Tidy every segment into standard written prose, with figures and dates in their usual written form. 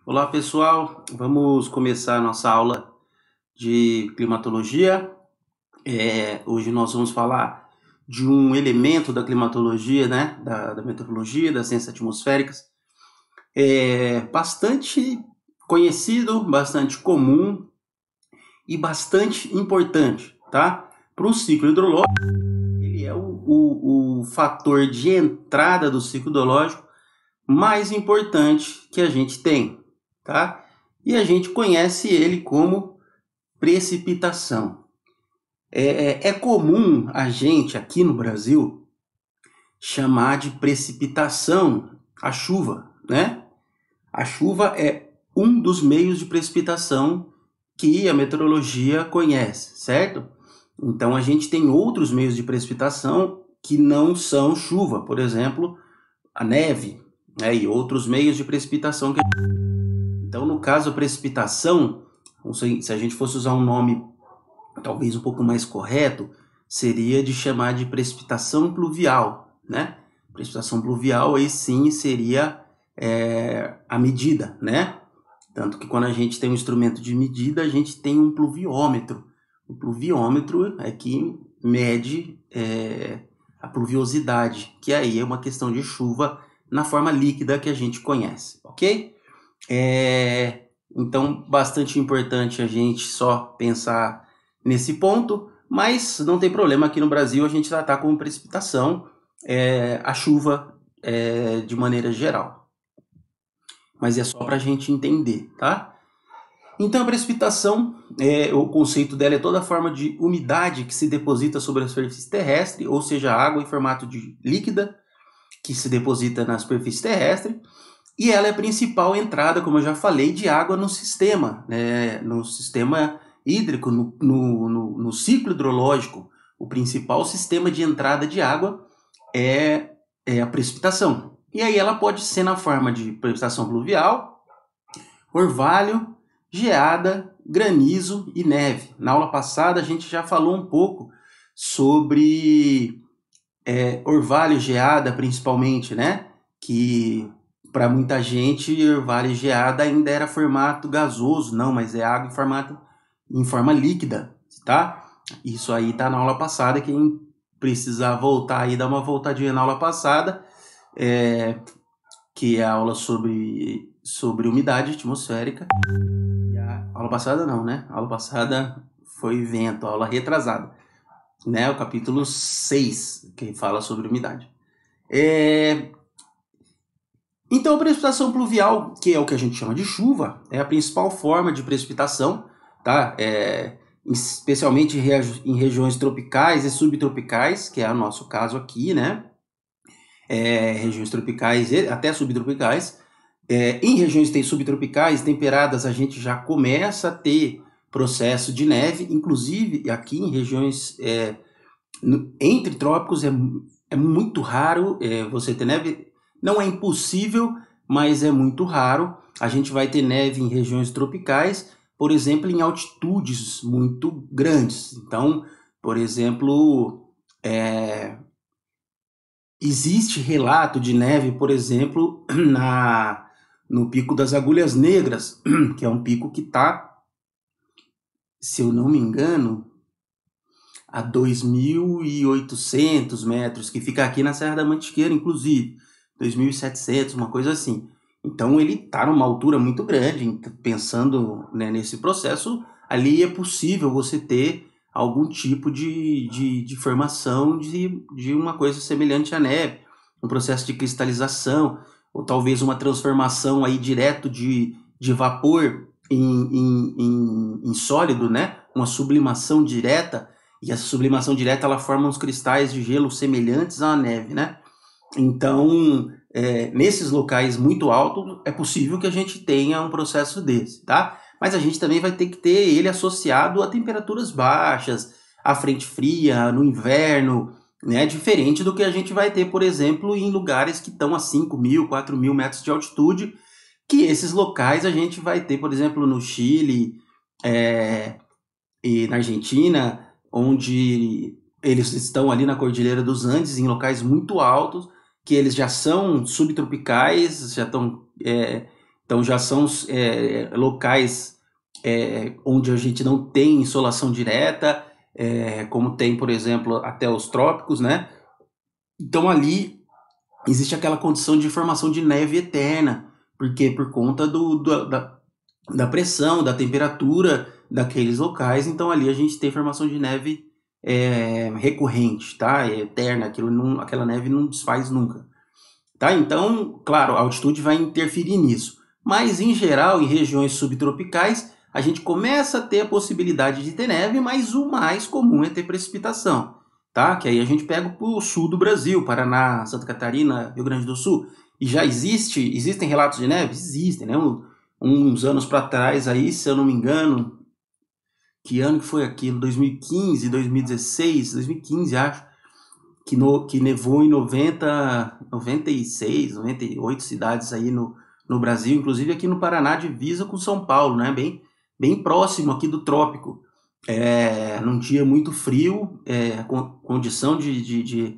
Olá pessoal, vamos começar a nossa aula de climatologia. Hoje nós vamos falar de um elemento da climatologia, né, da meteorologia, das ciências atmosféricas, bastante conhecido, bastante comum e bastante importante, tá? Para o ciclo hidrológico, ele é o fator de entrada do ciclo hidrológico mais importante que a gente tem, tá? E a gente conhece ele como precipitação. É comum a gente aqui no Brasil chamar de precipitação a chuva, né? A chuva é um dos meios de precipitação que a meteorologia conhece, certo? Então a gente tem outros meios de precipitação que não são chuva, por exemplo, a neve, né, e outros meios de precipitação. Então, no caso, a precipitação, se a gente fosse usar um nome talvez um pouco mais correto, seria de chamar de precipitação pluvial, né? Precipitação pluvial aí sim seria a medida, né? Tanto que quando a gente tem um instrumento de medida, a gente tem um pluviômetro. O pluviômetro é que mede a pluviosidade, que aí é uma questão de chuva na forma líquida que a gente conhece, ok? Então, bastante importante a gente só pensar nesse ponto, mas não tem problema, aqui no Brasil a gente tratar como precipitação a chuva de maneira geral. Mas é só para a gente entender, tá? Então a precipitação, o conceito dela é toda forma de umidade que se deposita sobre a superfície terrestre, ou seja, água em formato de líquida que se deposita na superfície terrestre, e ela é a principal entrada, como eu já falei, de água no sistema, né? No sistema hídrico, no ciclo hidrológico. O principal sistema de entrada de água é a precipitação. E aí ela pode ser na forma de precipitação pluvial, orvalho, geada, granizo e neve. Na aula passada a gente já falou um pouco sobre orvalho, geada principalmente, né? Que para muita gente orvalho e geada ainda era formato gasoso, não, mas é água em forma líquida, tá? Isso aí tá na aula passada, quem precisar voltar aí, dá uma voltadinha na aula passada, que é a aula sobre umidade atmosférica. E a aula passada não, né? A aula passada foi vento, a aula retrasada, né? O capítulo 6, que fala sobre umidade. Então, a precipitação pluvial, que é o que a gente chama de chuva, é a principal forma de precipitação, tá? Especialmente em regiões tropicais e subtropicais, que é o nosso caso aqui, né? Regiões tropicais e até subtropicais. Em regiões subtropicais, temperadas, a gente já começa a ter processo de neve, inclusive aqui em regiões entre trópicos é muito raro você ter neve. Não é impossível, mas é muito raro. A gente vai ter neve em regiões tropicais, por exemplo, em altitudes muito grandes. Então, por exemplo, existe relato de neve, por exemplo, no Pico das Agulhas Negras, que é um pico que está, se eu não me engano, a 2.800 metros, que fica aqui na Serra da Mantiqueira, inclusive, 2.700, uma coisa assim. Então ele está numa altura muito grande, pensando, né, nesse processo, ali é possível você ter algum tipo de formação de uma coisa semelhante à neve, um processo de cristalização, ou talvez uma transformação aí direto de vapor em sólido, né? Uma sublimação direta, e essa sublimação direta ela forma uns cristais de gelo semelhantes à neve, né? Então, nesses locais muito altos, é possível que a gente tenha um processo desse, tá? Mas a gente também vai ter que ter ele associado a temperaturas baixas, a frente fria, no inverno, né? Diferente do que a gente vai ter, por exemplo, em lugares que estão a 5.000, 4.000 metros de altitude, que esses locais a gente vai ter, por exemplo, no Chile e na Argentina, onde eles estão ali na Cordilheira dos Andes, em locais muito altos, que eles já são subtropicais, já estão Então já são locais onde a gente não tem insolação direta, como tem, por exemplo, até os trópicos, né? Então ali existe aquela condição de formação de neve eterna, porque por conta da pressão, da temperatura daqueles locais, então ali a gente tem formação de neve recorrente, tá? É eterna, aquela neve não desfaz nunca. Tá? Então, claro, a altitude vai interferir nisso. Mas, em geral, em regiões subtropicais, a gente começa a ter a possibilidade de ter neve, mas o mais comum é ter precipitação. Tá? Que aí a gente pega para o sul do Brasil, Paraná, Santa Catarina, Rio Grande do Sul. E já existem relatos de neve? Existem, né? Uns anos para trás aí, se eu não me engano, que ano que foi aquilo? 2015, 2016, 2015, acho. Que nevou em 96, 98 cidades aí no Brasil, inclusive aqui no Paraná, divisa com São Paulo, né? Bem próximo aqui do trópico. Num dia muito frio, condição de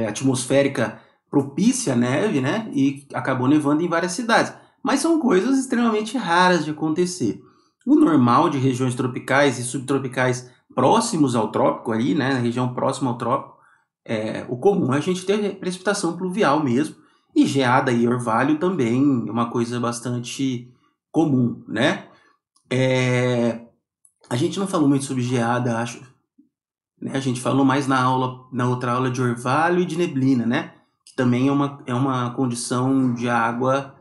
atmosférica propícia à neve, né? E acabou nevando em várias cidades. Mas são coisas extremamente raras de acontecer. O normal de regiões tropicais e subtropicais próximos ao trópico aí, né, na região próxima ao trópico, o comum é a gente ter precipitação pluvial mesmo, e geada e orvalho também é uma coisa bastante comum, né? A gente não falou muito sobre geada, acho, né? A gente falou mais na outra aula de orvalho e de neblina, né? Que também é uma condição de água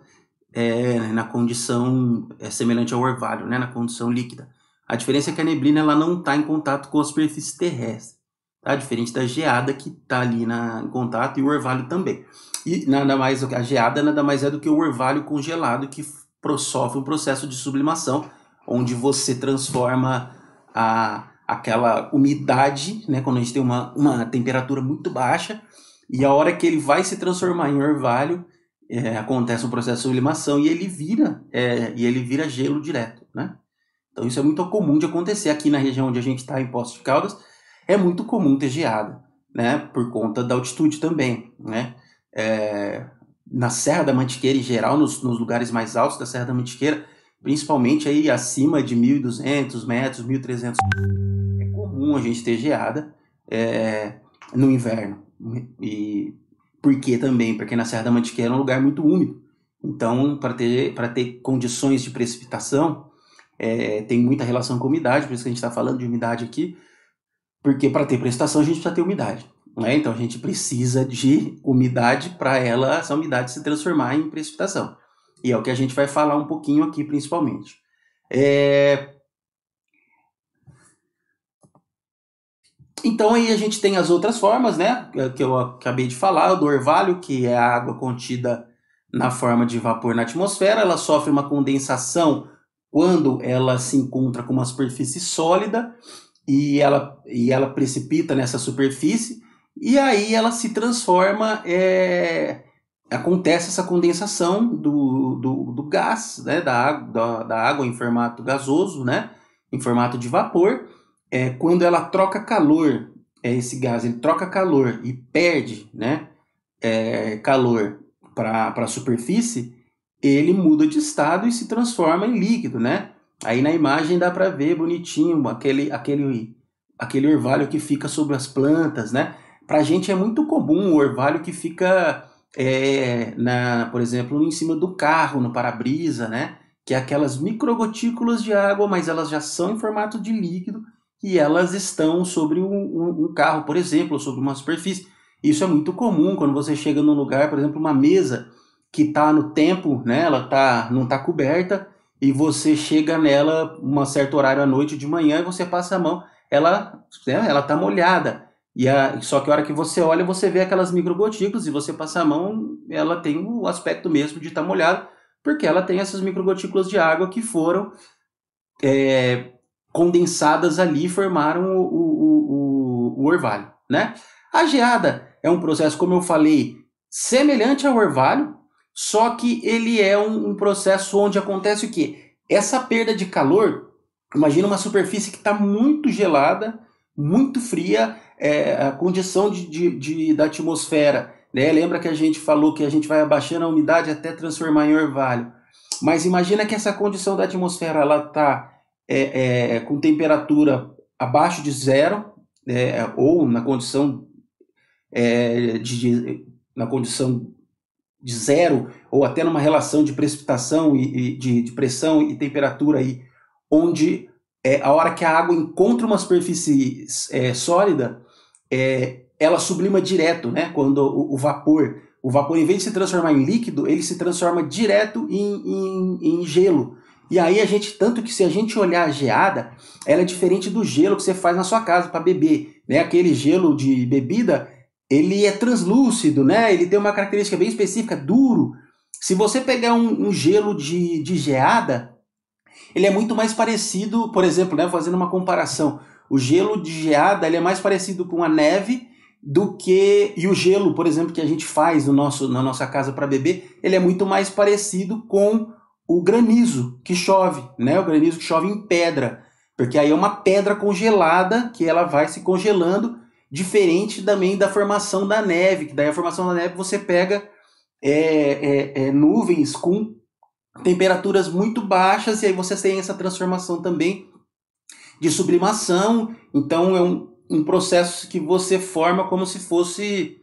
na condição semelhante ao orvalho, né? Na condição líquida. A diferença é que a neblina ela não está em contato com a superfície terrestre, tá? Diferente da geada que está ali em contato, e o orvalho também. E nada mais, a geada nada mais é do que o orvalho congelado que sofre um processo de sublimação, onde você transforma aquela umidade, né? Quando a gente tem uma temperatura muito baixa, e a hora que ele vai se transformar em orvalho, acontece um processo de sublimação e ele vira gelo direto, né? Então isso é muito comum de acontecer aqui na região onde a gente está, em Poços de Caldas. É muito comum ter geada, né? Por conta da altitude também, né? Na Serra da Mantiqueira, em geral, nos lugares mais altos da Serra da Mantiqueira, principalmente aí acima de 1.200 metros, 1.300, é comum a gente ter geada no inverno. E por que também? Porque na Serra da Mantiqueira é um lugar muito úmido. Então, para ter condições de precipitação, tem muita relação com umidade, por isso que a gente está falando de umidade aqui, porque para ter precipitação a gente precisa ter umidade, né? Então a gente precisa de umidade para essa umidade se transformar em precipitação. E é o que a gente vai falar um pouquinho aqui, principalmente. Então aí a gente tem as outras formas, né? Que eu acabei de falar, do orvalho, que é a água contida na forma de vapor na atmosfera. Ela sofre uma condensação quando ela se encontra com uma superfície sólida e ela precipita nessa superfície, e aí ela se transforma, acontece essa condensação do gás, né, da água em formato gasoso, né, em formato de vapor. Quando ela troca calor, esse gás ele troca calor e perde, né, calor para a superfície, ele muda de estado e se transforma em líquido, né? Aí na imagem dá para ver bonitinho aquele orvalho que fica sobre as plantas, né? Para a gente é muito comum o orvalho que fica, por exemplo, em cima do carro, no para-brisa, né? Que é aquelas microgotículas de água, mas elas já são em formato de líquido e elas estão sobre um carro, por exemplo, ou sobre uma superfície. Isso é muito comum quando você chega num lugar, por exemplo, uma mesa que está no tempo, né? Ela não está coberta, e você chega nela um certo horário à noite, de manhã, e você passa a mão, ela está molhada. Só que a hora que você olha, você vê aquelas microgotículas, e você passa a mão, ela tem o aspecto mesmo de estar molhada, porque ela tem essas microgotículas de água que foram condensadas ali e formaram o orvalho, né? A geada é um processo, como eu falei, semelhante ao orvalho, só que ele é um processo onde acontece o quê? Essa perda de calor, imagina uma superfície que está muito gelada, muito fria, a condição da atmosfera né? Lembra que a gente falou que a gente vai abaixando a umidade até transformar em orvalho. Mas imagina que essa condição da atmosfera ela está com temperatura abaixo de zero, ou na condição, na condição de zero, ou até numa relação de precipitação e de pressão e temperatura aí, onde a hora que a água encontra uma superfície sólida, ela sublima direto, né? Quando o vapor, em vez de se transformar em líquido, ele se transforma direto em gelo. E aí tanto que se a gente olhar a geada, ela é diferente do gelo que você faz na sua casa para beber, né? Aquele gelo de bebida, ele é translúcido, né? Ele tem uma característica bem específica, duro. Se você pegar um gelo de geada, ele é muito mais parecido, por exemplo, né, fazendo uma comparação, o gelo de geada ele é mais parecido com a neve do que... E o gelo, por exemplo, que a gente faz na nossa casa para beber, ele é muito mais parecido com o granizo que chove, né? O granizo que chove em pedra, porque aí é uma pedra congelada que ela vai se congelando, diferente também da formação da neve, que daí a formação da neve você pega nuvens com temperaturas muito baixas, e aí você tem essa transformação também de sublimação. Então é um processo que você forma como se fosse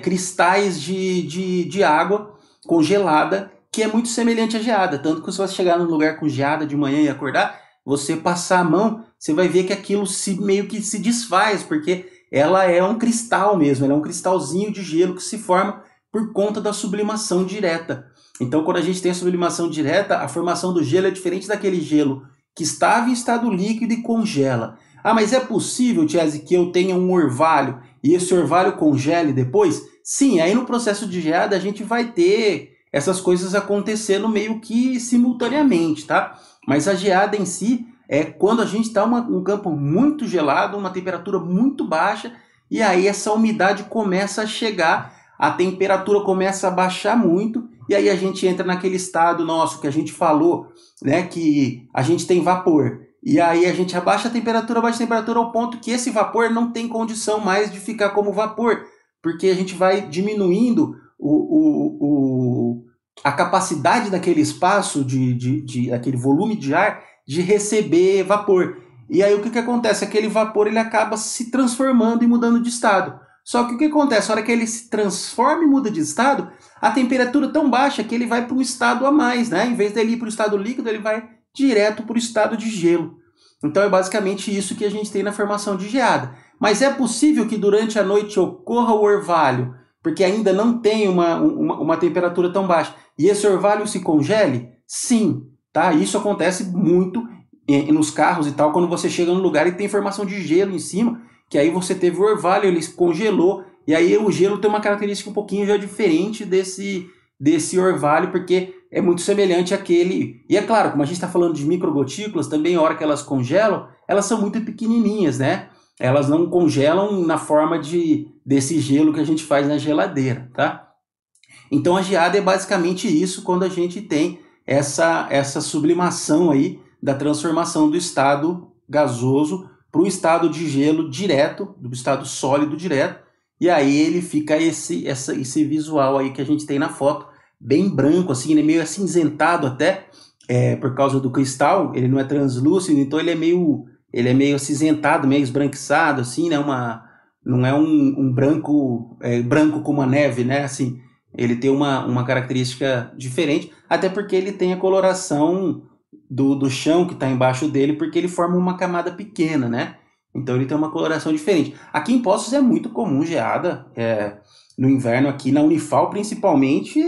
cristais de água congelada, que é muito semelhante à geada. Tanto que se você chegar num lugar com geada de manhã e acordar, você passar a mão, você vai ver que aquilo meio que se desfaz, porque ela é um cristal mesmo, ela é um cristalzinho de gelo que se forma por conta da sublimação direta. Então, quando a gente tem a sublimação direta, a formação do gelo é diferente daquele gelo que estava em estado líquido e congela. Ah, mas é possível, Tiese, que eu tenha um orvalho e esse orvalho congele depois? Sim, aí no processo de geada a gente vai ter essas coisas acontecendo meio que simultaneamente, tá? Mas a geada em si é quando a gente está num campo muito gelado, uma temperatura muito baixa, e aí essa umidade começa a chegar, a temperatura começa a baixar muito, e aí a gente entra naquele estado nosso que a gente falou, né, que a gente tem vapor. E aí a gente abaixa a temperatura ao ponto que esse vapor não tem condição mais de ficar como vapor, porque a gente vai diminuindo a capacidade daquele espaço, aquele volume de ar, de receber vapor. E aí o que acontece? Aquele vapor ele acaba se transformando e mudando de estado. Só que o que acontece? A hora que ele se transforma e muda de estado, a temperatura é tão baixa que ele vai para um estado a mais, né? Em vez dele ir para o estado líquido, ele vai direto para o estado de gelo. Então é basicamente isso que a gente tem na formação de geada. Mas é possível que durante a noite ocorra o orvalho, porque ainda não tem uma temperatura tão baixa, e esse orvalho se congele? Sim, tá? Isso acontece muito nos carros e tal, quando você chega num lugar e tem formação de gelo em cima, que aí você teve o orvalho, ele congelou, e aí o gelo tem uma característica um pouquinho já diferente desse orvalho, porque é muito semelhante àquele... E é claro, como a gente está falando de microgotículas, também a hora que elas congelam, elas são muito pequenininhas, né? Elas não congelam na forma desse gelo que a gente faz na geladeira, tá? Então a geada é basicamente isso, quando a gente tem essa sublimação aí da transformação do estado gasoso para o estado de gelo direto, do estado sólido direto, e aí ele fica esse visual aí que a gente tem na foto, bem branco, assim, ele é meio acinzentado até, por causa do cristal, ele não é translúcido, então ele é meio acinzentado, meio esbranquiçado, assim, né, não é um branco, branco como a neve, né, assim, ele tem uma característica diferente, até porque ele tem a coloração do chão que está embaixo dele, porque ele forma uma camada pequena, né? Então ele tem uma coloração diferente. Aqui em Poços é muito comum geada, no inverno aqui, na Unifal principalmente,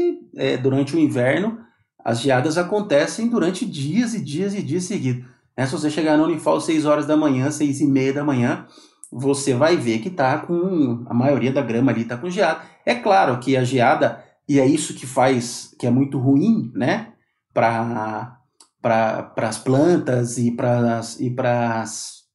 durante o inverno, as geadas acontecem durante dias e dias e dias seguidos. Se você chegar na Unifal às 6 horas da manhã, 6:30 da manhã, você vai ver que tá com a maioria da grama ali tá com geada. É claro que a geada, e é isso que faz, que é muito ruim, né, para as plantas e para as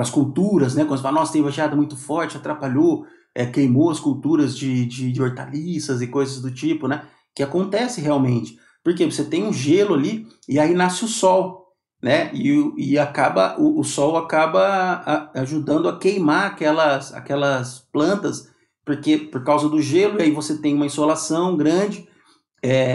culturas, né, quando você fala, nossa, teve uma geada muito forte, atrapalhou, queimou as culturas de hortaliças e coisas do tipo, né, que acontece realmente, porque você tem um gelo ali e aí nasce o sol, né? E acaba o sol acaba ajudando a queimar aquelas plantas porque por causa do gelo, e aí você tem uma insolação grande.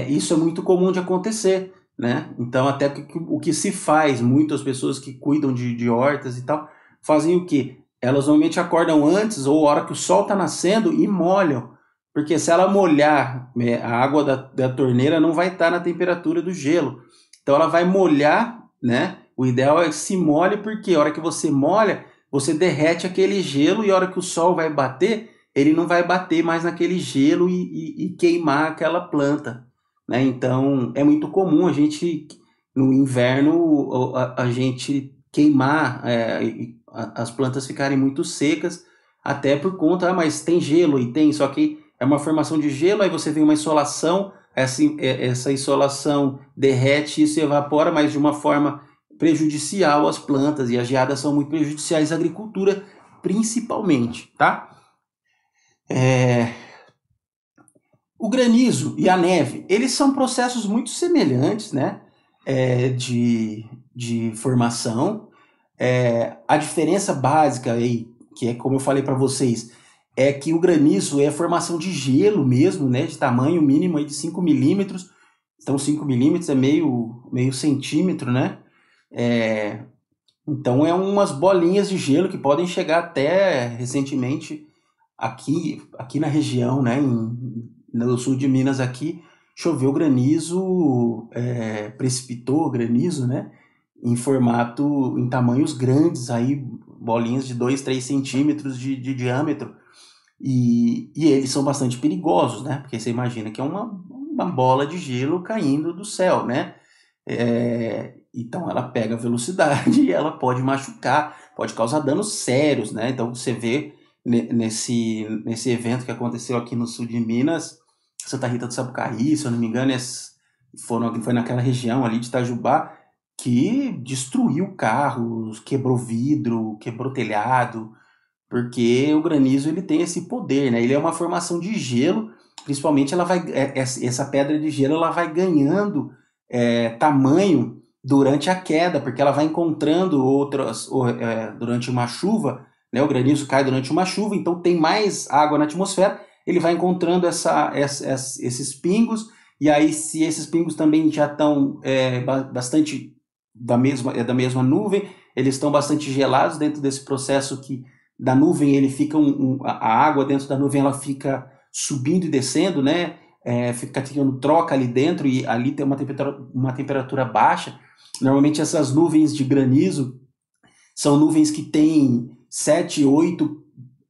Isso é muito comum de acontecer, né? Então, até o que se faz, muitas pessoas que cuidam de hortas e tal, fazem o quê? Elas normalmente acordam antes ou a hora que o sol está nascendo e molham. Porque se ela molhar, a água da torneira não vai estar na temperatura do gelo. Então ela vai molhar, né? O ideal é que se molhe, porque a hora que você molha, você derrete aquele gelo e a hora que o sol vai bater, ele não vai bater mais naquele gelo e queimar aquela planta, né? Então é muito comum a gente no inverno a gente queimar, as plantas ficarem muito secas, até por conta, mas tem gelo e tem, só que é uma formação de gelo, aí você tem uma insolação, essa insolação derrete e se evapora, mas de uma forma prejudicial às plantas, e as geadas são muito prejudiciais à agricultura, principalmente, tá? O granizo e a neve, eles são processos muito semelhantes, né? De formação. A diferença básica aí, que é como eu falei para vocês, é que o granizo é a formação de gelo mesmo, né? De tamanho mínimo aí de 5 milímetros. Então 5 milímetros é meio centímetro, né? Então é umas bolinhas de gelo que podem chegar até recentemente aqui na região, né? No sul de Minas aqui, choveu granizo, precipitou granizo, né? Em tamanhos grandes, aí bolinhas de 2, 3 centímetros de diâmetro. E eles são bastante perigosos, né? Porque você imagina que é uma bola de gelo caindo do céu, né? Então ela pega velocidade e ela pode machucar, pode causar danos sérios, né? Então você vê nesse evento que aconteceu aqui no sul de Minas, Santa Rita do Sapucaí, se eu não me engano, foi naquela região ali de Itajubá, que destruiu carros, quebrou vidro, quebrou telhado, porque o granizo ele tem esse poder, né? Ele é uma formação de gelo, principalmente essa pedra de gelo ela vai ganhando tamanho durante a queda, porque ela vai encontrando durante uma chuva, né? O granizo cai durante uma chuva, então tem mais água na atmosfera, ele vai encontrando esses pingos, e aí se esses pingos também já estão bastante da mesma nuvem, eles estão bastante gelados dentro desse processo que da nuvem ele fica a água dentro da nuvem ela fica subindo e descendo, né? Fica tendo troca ali dentro e ali tem uma temperatura baixa. Normalmente essas nuvens de granizo são nuvens que têm 7, 8,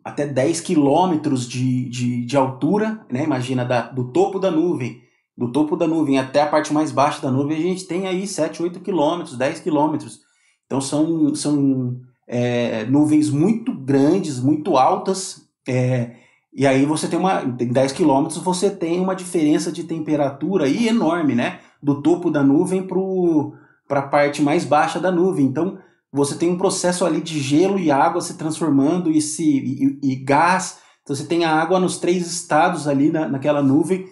até 10 quilômetros de altura, né? Imagina do topo da nuvem até a parte mais baixa da nuvem, a gente tem aí 7, 8 quilômetros, 10 quilômetros. Então são nuvens muito grandes, muito altas, e aí você tem em 10 quilômetros você tem uma diferença de temperatura aí enorme, né? Do topo da nuvem para a parte mais baixa da nuvem. Então você tem um processo ali de gelo e água se transformando e gás. Então você tem a água nos 3 estados ali naquela nuvem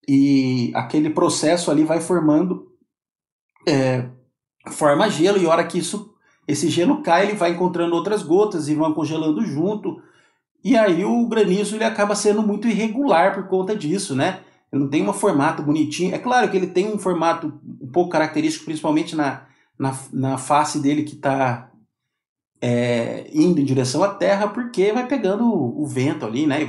e aquele processo ali vai forma gelo, e a hora que esse gelo cai, ele vai encontrando outras gotas e vão congelando junto. E aí o granizo ele acaba sendo muito irregular por conta disso, né? Ele não tem um formato bonitinho. É claro que ele tem um formato um pouco característico, principalmente na face dele que está indo em direção à terra, porque vai pegando o vento ali, né? E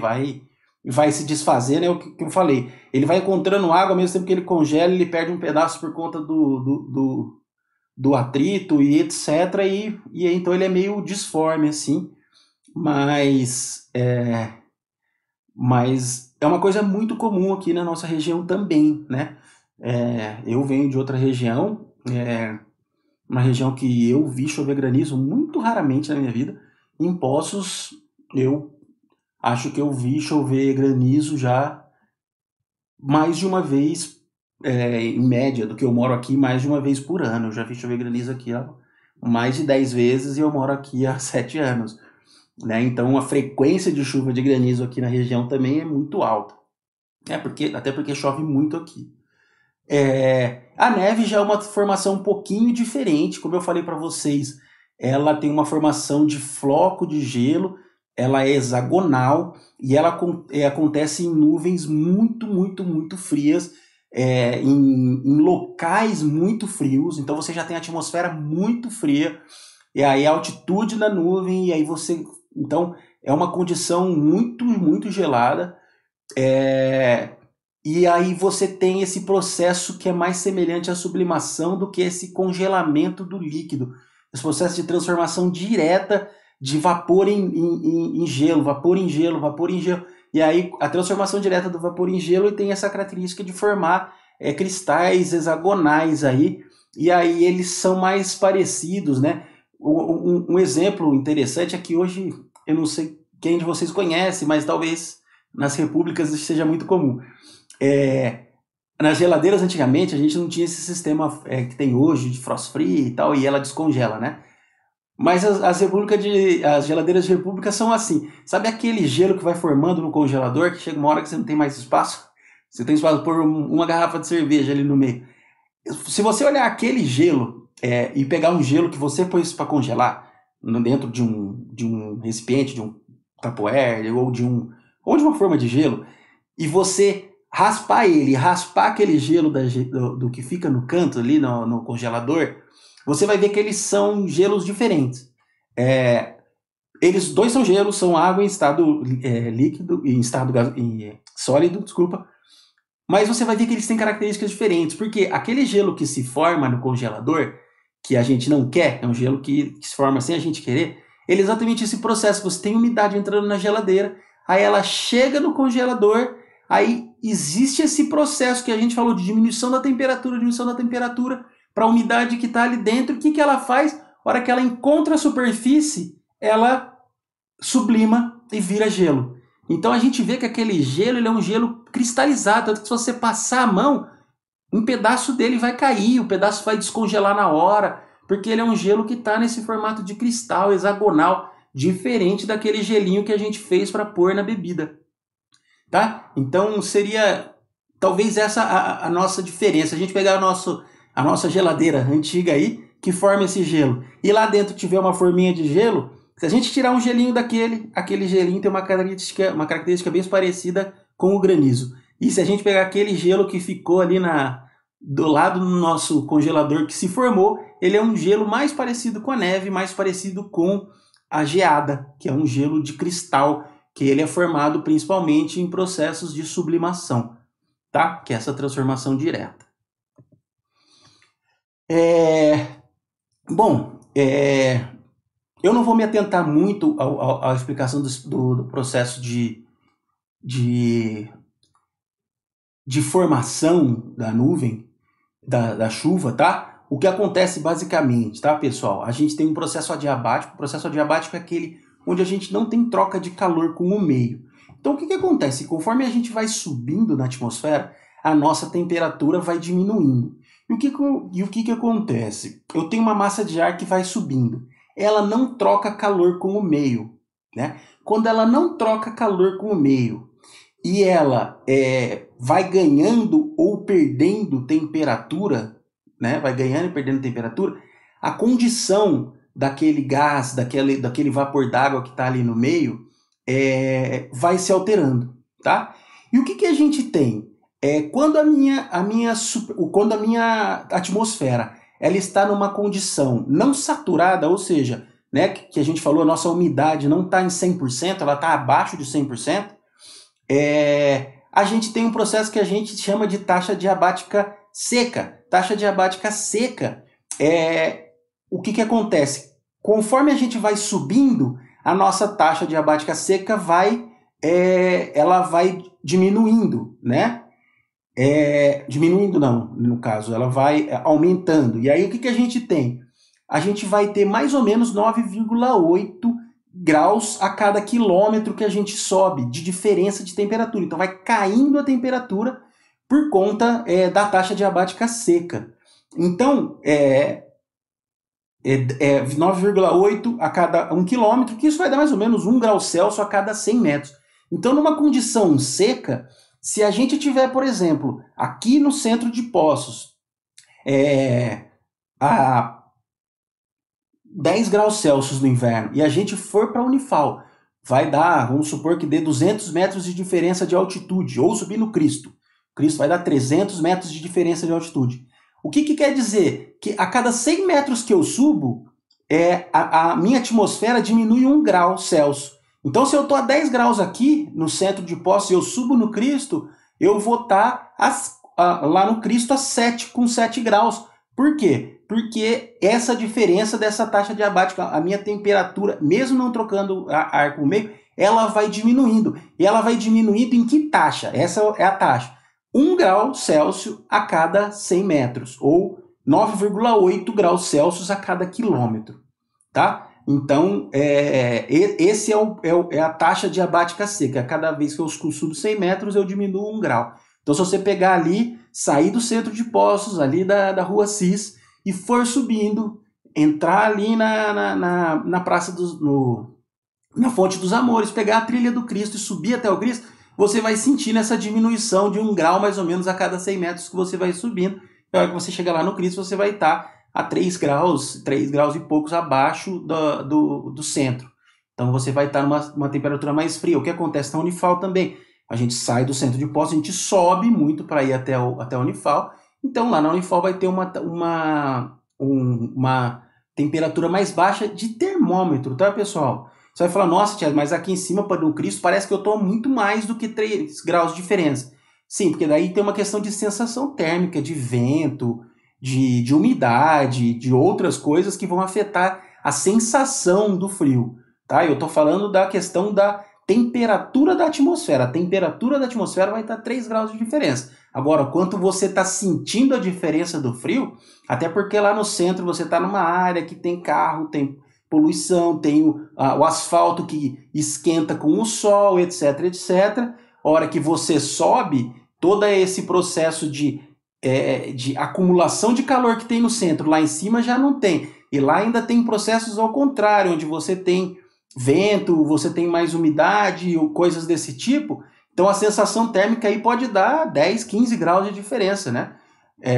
vai se desfazer, né? O que eu falei. Ele vai encontrando água, ao mesmo tempo que ele congela, ele perde um pedaço por conta do atrito e etc. E então ele é meio disforme, assim. Mas é uma coisa muito comum aqui na nossa região também, né? Eu venho de outra região, uma região que eu vi chover granizo muito raramente na minha vida. Em Poços, eu acho que eu vi chover granizo já mais de uma vez, em média, do que eu moro aqui, mais de uma vez por ano. Eu já vi chover granizo aqui há mais de 10 vezes e eu moro aqui há 7 anos. Né? Então a frequência de chuva de granizo aqui na região também é muito alta. Até porque chove muito aqui. A neve já é uma formação um pouquinho diferente, como eu falei para vocês. Ela tem uma formação de floco de gelo ela é hexagonal e ela acontece em nuvens muito frias, em locais muito frios. Então você já tem a atmosfera muito fria, e aí a altitude da nuvem, e aí você... Então é uma condição muito gelada. E aí você tem esse processo que é mais semelhante à sublimação do que esse congelamento do líquido. Esse processo de transformação direta de vapor em gelo, vapor em gelo, vapor em gelo. E aí a transformação direta do vapor em gelo tem essa característica de formar cristais hexagonais aí. E aí eles são mais parecidos, né? Um exemplo interessante é que hoje, eu não sei quem de vocês conhece, mas talvez nas repúblicas isso seja muito comum. Nas geladeiras antigamente a gente não tinha esse sistema que tem hoje de frost free e tal, e ela descongela, né? Mas as geladeiras de república são assim. Sabe aquele gelo que vai formando no congelador, que chega uma hora que você não tem mais espaço? Você tem espaço para pôr uma garrafa de cerveja ali no meio. Se você olhar aquele gelo e pegar um gelo que você pôs para congelar dentro de um recipiente, de um Tupperware ou de uma forma de gelo, e você raspar aquele gelo do que fica no canto ali no congelador, você vai ver que eles são gelos diferentes. Eles dois são gelos, são água em estado líquido, em estado sólido, desculpa. Mas você vai ver que eles têm características diferentes, porque aquele gelo que se forma no congelador, que a gente não quer, é um gelo que se forma sem a gente querer, ele é exatamente esse processo. Você tem umidade entrando na geladeira, aí ela chega no congelador, aí existe esse processo que a gente falou de diminuição da temperatura para a umidade que está ali dentro. O que ela faz? Na hora que ela encontra a superfície, ela sublima e vira gelo. Então a gente vê que aquele gelo ele é um gelo cristalizado, tanto que se você passar a mão, um pedaço dele vai cair, o pedaço vai descongelar na hora, porque ele é um gelo que está nesse formato de cristal hexagonal, diferente daquele gelinho que a gente fez para pôr na bebida. Tá? Então seria talvez essa a nossa diferença. A gente pegar a nossa geladeira antiga aí, que forma esse gelo, e lá dentro tiver uma forminha de gelo, se a gente tirar um gelinho aquele gelinho tem uma característica bem parecida com o granizo. E se a gente pegar aquele gelo que ficou ali do lado do nosso congelador que se formou, ele é um gelo mais parecido com a neve, mais parecido com a geada, que é um gelo de cristal, que ele é formado principalmente em processos de sublimação, tá? Que é essa transformação direta. Eu não vou me atentar muito à explicação do processo de formação da nuvem, da chuva, tá? O que acontece basicamente, tá, pessoal? A gente tem um processo adiabático. O processo adiabático é aquele onde a gente não tem troca de calor com o meio. Então, o que acontece? Conforme a gente vai subindo na atmosfera, a nossa temperatura vai diminuindo. E o que acontece? Eu tenho uma massa de ar que vai subindo. Ela não troca calor com o meio, né? Quando ela não troca calor com o meio e ela vai ganhando ou perdendo temperatura, né? Vai ganhando e perdendo temperatura, a condição daquele gás, daquele vapor d'água que está ali no meio, vai se alterando, tá? E o que a gente tem? Quando quando a minha atmosfera ela está numa condição não saturada, ou seja, né, que a gente falou, a nossa umidade não está em 100%, ela está abaixo de 100%, a gente tem um processo que a gente chama de taxa diabática seca. Taxa diabática seca o que acontece? Conforme a gente vai subindo, a nossa taxa diabática seca ela vai diminuindo, né? Diminuindo não, no caso, ela vai aumentando. E aí o que a gente tem? A gente vai ter mais ou menos 9,8 graus a cada quilômetro que a gente sobe de diferença de temperatura. Então vai caindo a temperatura por conta da taxa diabática seca. Então, 9,8 a cada 1 quilômetro, que isso vai dar mais ou menos 1 grau Celsius a cada 100 metros. Então, numa condição seca, se a gente tiver, por exemplo, aqui no centro de Poços, a 10 graus Celsius no inverno, e a gente for para a Unifal, vai dar, vamos supor que dê 200 metros de diferença de altitude, ou subir no Cristo. Cristo vai dar 300 metros de diferença de altitude. O que quer dizer? Que a cada 100 metros que eu subo, a minha atmosfera diminui 1 grau Celsius. Então, se eu estou a 10 graus aqui, no centro de Poços, e eu subo no Cristo, eu vou estar lá no Cristo com 7 graus. Por quê? Porque essa diferença dessa taxa diabática, a minha temperatura, mesmo não trocando ar com o meio, ela vai diminuindo. E ela vai diminuindo em que taxa? Essa é a taxa. 1 grau Celsius a cada 100 metros, ou 9,8 graus Celsius a cada quilômetro, tá? Então, esse é a taxa diabática seca. Cada vez que eu subo 100 metros, eu diminuo 1 grau. Então, se você pegar ali, sair do centro de Poços, ali da Rua Assis, e for subindo, entrar ali na Praça na Fonte dos Amores, pegar a trilha do Cristo e subir até o Cristo, você vai sentindo essa diminuição de 1 grau mais ou menos a cada 100 metros que você vai subindo. Na hora que você chegar lá no Cristo, você vai estar a 3 graus e poucos abaixo do centro. Então você vai estar numa temperatura mais fria. O que acontece na Unifal também? A gente sai do centro de Poços, a gente sobe muito para ir até a Unifal. Então lá na Unifal vai ter uma temperatura mais baixa de termômetro, tá, pessoal? Você vai falar, nossa, Thiago, mas aqui em cima do Cristo parece que eu estou muito mais do que 3 graus de diferença. Sim, porque daí tem uma questão de sensação térmica, de vento, de umidade, de outras coisas que vão afetar a sensação do frio. Tá? Eu estou falando da questão da temperatura da atmosfera. A temperatura da atmosfera vai estar 3 graus de diferença. Agora, quanto você está sentindo a diferença do frio, até porque lá no centro você está numa área que tem carro, tem poluição, tem o asfalto que esquenta com o sol, etc, etc. A hora que você sobe, todo esse processo de acumulação de calor que tem no centro, lá em cima já não tem. E lá ainda tem processos ao contrário, onde você tem vento, você tem mais umidade, ou coisas desse tipo. Então a sensação térmica aí pode dar 10, 15 graus de diferença, né?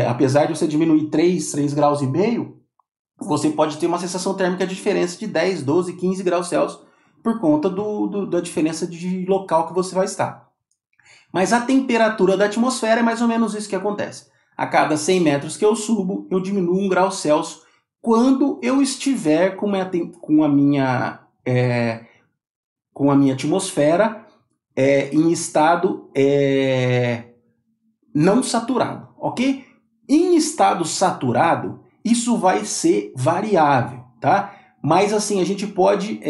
Apesar de você diminuir 3 graus e meio, você pode ter uma sensação térmica de diferença de 10, 12, 15 graus Celsius por conta da diferença de local que você vai estar. Mas a temperatura da atmosfera é mais ou menos isso que acontece. A cada 100 metros que eu subo, eu diminuo 1 grau Celsius quando eu estiver com a minha atmosfera em estado não saturado, ok? Em estado saturado, isso vai ser variável, tá? Mas assim, a gente pode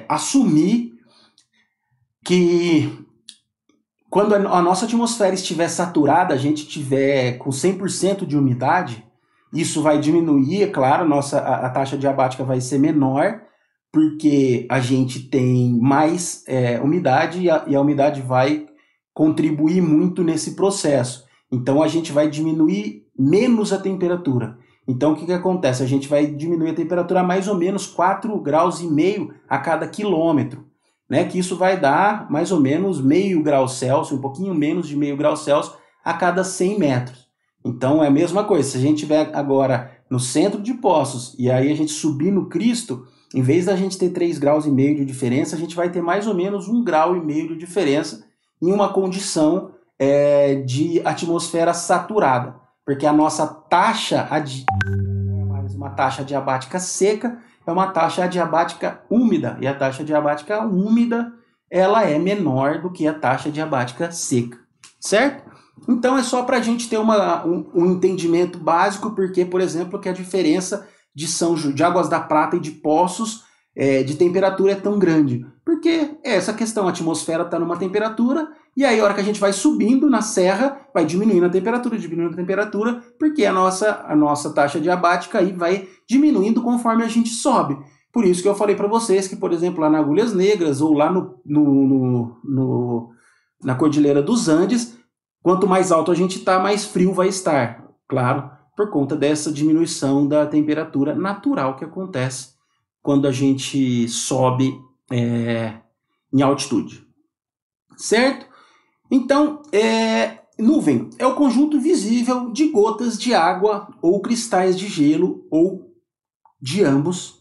assumir que quando a nossa atmosfera estiver saturada, a gente estiver com 100% de umidade, isso vai diminuir, é claro, a taxa diabática vai ser menor, porque a gente tem mais umidade e a umidade vai contribuir muito nesse processo. Então a gente vai diminuir menos a temperatura. Então o que acontece? A gente vai diminuir a temperatura a mais ou menos 4,5 graus a cada quilômetro, né? Que isso vai dar mais ou menos meio grau Celsius, um pouquinho menos de meio grau Celsius a cada 100 metros. Então é a mesma coisa, se a gente estiver agora no centro de Poços e aí a gente subir no Cristo, em vez da gente ter 3,5 graus de diferença, a gente vai ter mais ou menos 1,5 grau de diferença em uma condição de atmosfera saturada, porque a nossa taxa não é mais uma taxa adiabática seca, é uma taxa adiabática úmida, e a taxa adiabática úmida ela é menor do que a taxa adiabática seca, certo? Então é só para a gente ter um entendimento básico, porque, por exemplo, que a diferença de Águas da Prata e de Poços de temperatura é tão grande, porque essa questão, a atmosfera está numa temperatura, e aí a hora que a gente vai subindo na serra, vai diminuindo a temperatura, porque a nossa taxa diabática aí vai diminuindo conforme a gente sobe. Por isso que eu falei para vocês que, por exemplo, lá na Agulhas Negras, ou lá na Cordilheira dos Andes, quanto mais alto a gente está, mais frio vai estar. Claro, por conta dessa diminuição da temperatura natural que acontece quando a gente sobe em altitude. Certo? Então, nuvem é o conjunto visível de gotas de água ou cristais de gelo ou de ambos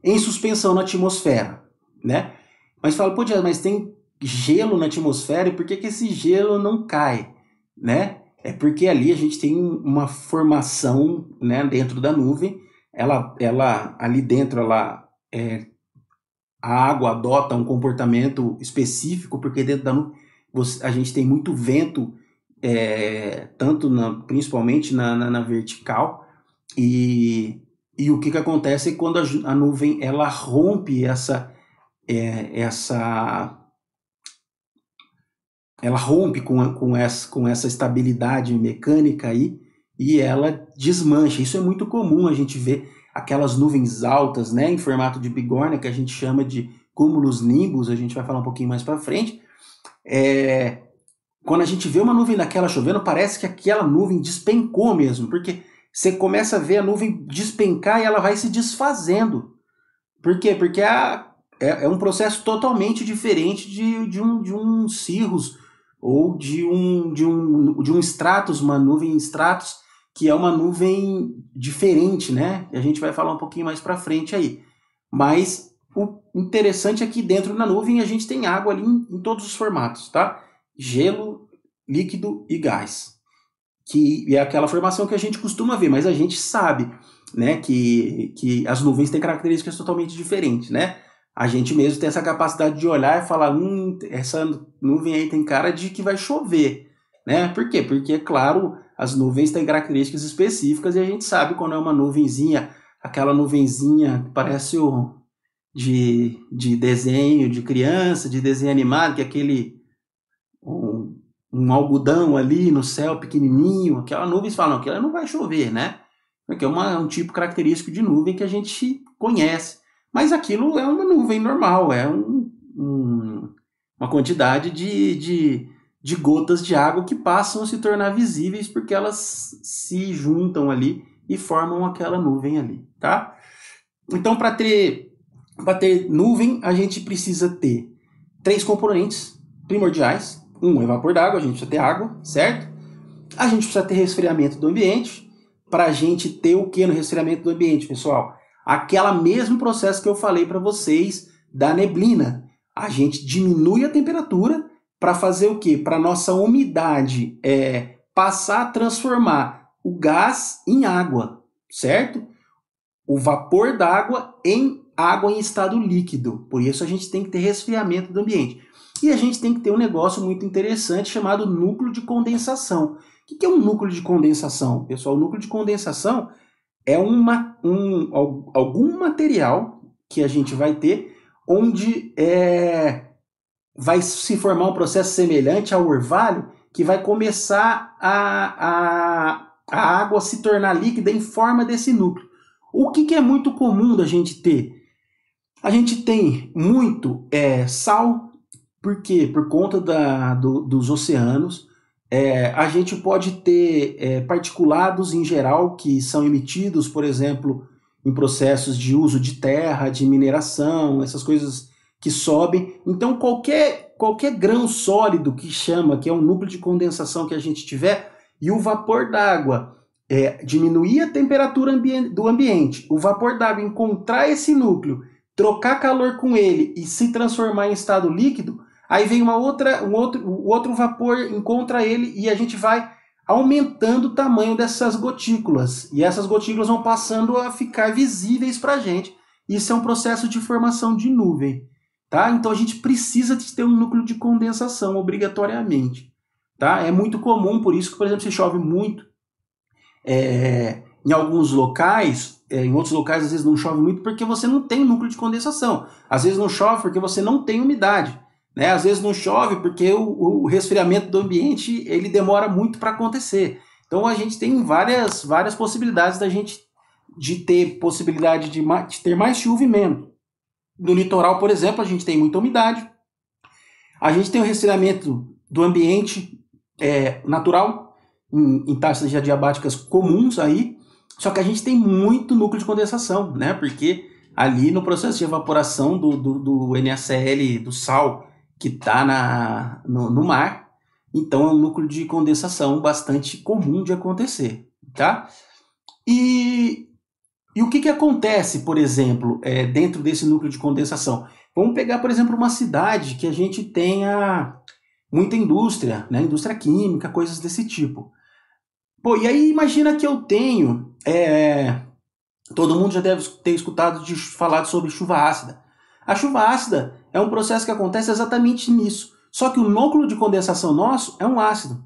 em suspensão na atmosfera. né? Mas fala, pô, Dias, mas tem gelo na atmosfera e por que que esse gelo não cai, né? É porque ali a gente tem uma formação, né, dentro da nuvem, ela ali dentro, a água adota um comportamento específico, porque dentro da nuvem a gente tem muito vento, tanto principalmente na vertical, e o que acontece é quando a nuvem ela rompe essa ela rompe com essa estabilidade mecânica aí e ela desmancha. Isso é muito comum, a gente vê aquelas nuvens altas, né, em formato de bigorna, que a gente chama de cúmulos nimbus, a gente vai falar um pouquinho mais para frente. Quando a gente vê uma nuvem daquela chovendo, parece que aquela nuvem despencou mesmo, porque você começa a ver a nuvem despencar e ela vai se desfazendo. Por quê? Porque é um processo totalmente diferente de um cirrus ou de um stratus, uma nuvem stratus, que é uma nuvem diferente, né? E a gente vai falar um pouquinho mais para frente aí. Mas o interessante é que dentro da nuvem a gente tem água ali em todos os formatos, tá? Gelo, líquido e gás, que é aquela formação que a gente costuma ver, mas a gente sabe, né, que as nuvens têm características totalmente diferentes, né? A gente mesmo tem essa capacidade de olhar e falar, essa nuvem aí tem cara de que vai chover, né? Por quê? Porque, claro, as nuvens têm características específicas e a gente sabe quando é uma nuvenzinha, aquela nuvenzinha que parece de desenho de criança, de desenho animado, que é aquele um algodão ali no céu pequenininho, aquela nuvem, você fala, não, aquela não vai chover, né? Porque é um tipo característico de nuvem que a gente conhece. Mas aquilo é uma nuvem normal, é uma quantidade de gotas de água que passam a se tornar visíveis porque elas se juntam ali e formam aquela nuvem ali, tá? Então, para ter nuvem, a gente precisa ter 3 componentes primordiais. Um é vapor d'água, a gente precisa ter água, certo? A gente precisa ter resfriamento do ambiente. Para a gente ter o que no resfriamento do ambiente, pessoal? Aquela mesmo processo que eu falei para vocês da neblina. A gente diminui a temperatura para fazer o quê? Para nossa umidade passar a transformar o gás em água, certo? O vapor d'água em água em estado líquido. Por isso a gente tem que ter resfriamento do ambiente. E a gente tem que ter um negócio muito interessante chamado núcleo de condensação. O que é um núcleo de condensação? Pessoal, o núcleo de condensação é algum material que a gente vai ter onde vai se formar um processo semelhante ao orvalho que vai começar a água se tornar líquida em forma desse núcleo. O que é muito comum da gente ter? A gente tem muito sal, por quê? Por conta dos oceanos. A gente pode ter particulados em geral que são emitidos, por exemplo, em processos de uso de terra, de mineração, essas coisas que sobem. Então, qualquer grão sólido que é um núcleo de condensação que a gente tiver, e o vapor d'água diminuir a temperatura do ambiente, o vapor d'água encontrar esse núcleo, trocar calor com ele e se transformar em estado líquido, aí vem o outro vapor, encontra ele e a gente vai aumentando o tamanho dessas gotículas. E essas gotículas vão passando a ficar visíveis para a gente. Isso é um processo de formação de nuvem. Tá? Então a gente precisa de ter um núcleo de condensação, obrigatoriamente. Tá? É muito comum, por isso que, por exemplo, se chove muito em alguns locais, em outros locais às vezes não chove muito porque você não tem núcleo de condensação. Às vezes não chove porque você não tem umidade. Né? Às vezes não chove porque o resfriamento do ambiente ele demora muito para acontecer. Então a gente tem várias possibilidades da gente de ter possibilidade de ter mais chuva e menos. No litoral, por exemplo, a gente tem muita umidade. A gente tem o resfriamento do ambiente natural, em taxas adiabáticas comuns aí, só que a gente tem muito núcleo de condensação, né? Porque ali no processo de evaporação do NaCl, do sal, que está no mar, então é um núcleo de condensação bastante comum de acontecer, tá? E E o que acontece, por exemplo, dentro desse núcleo de condensação? Vamos pegar, por exemplo, uma cidade que a gente tenha muita indústria, né? Indústria química, coisas desse tipo. Pô, e aí imagina que eu tenho... todo mundo já deve ter escutado falar sobre chuva ácida. A chuva ácida é um processo que acontece exatamente nisso. Só que o núcleo de condensação nosso é um ácido.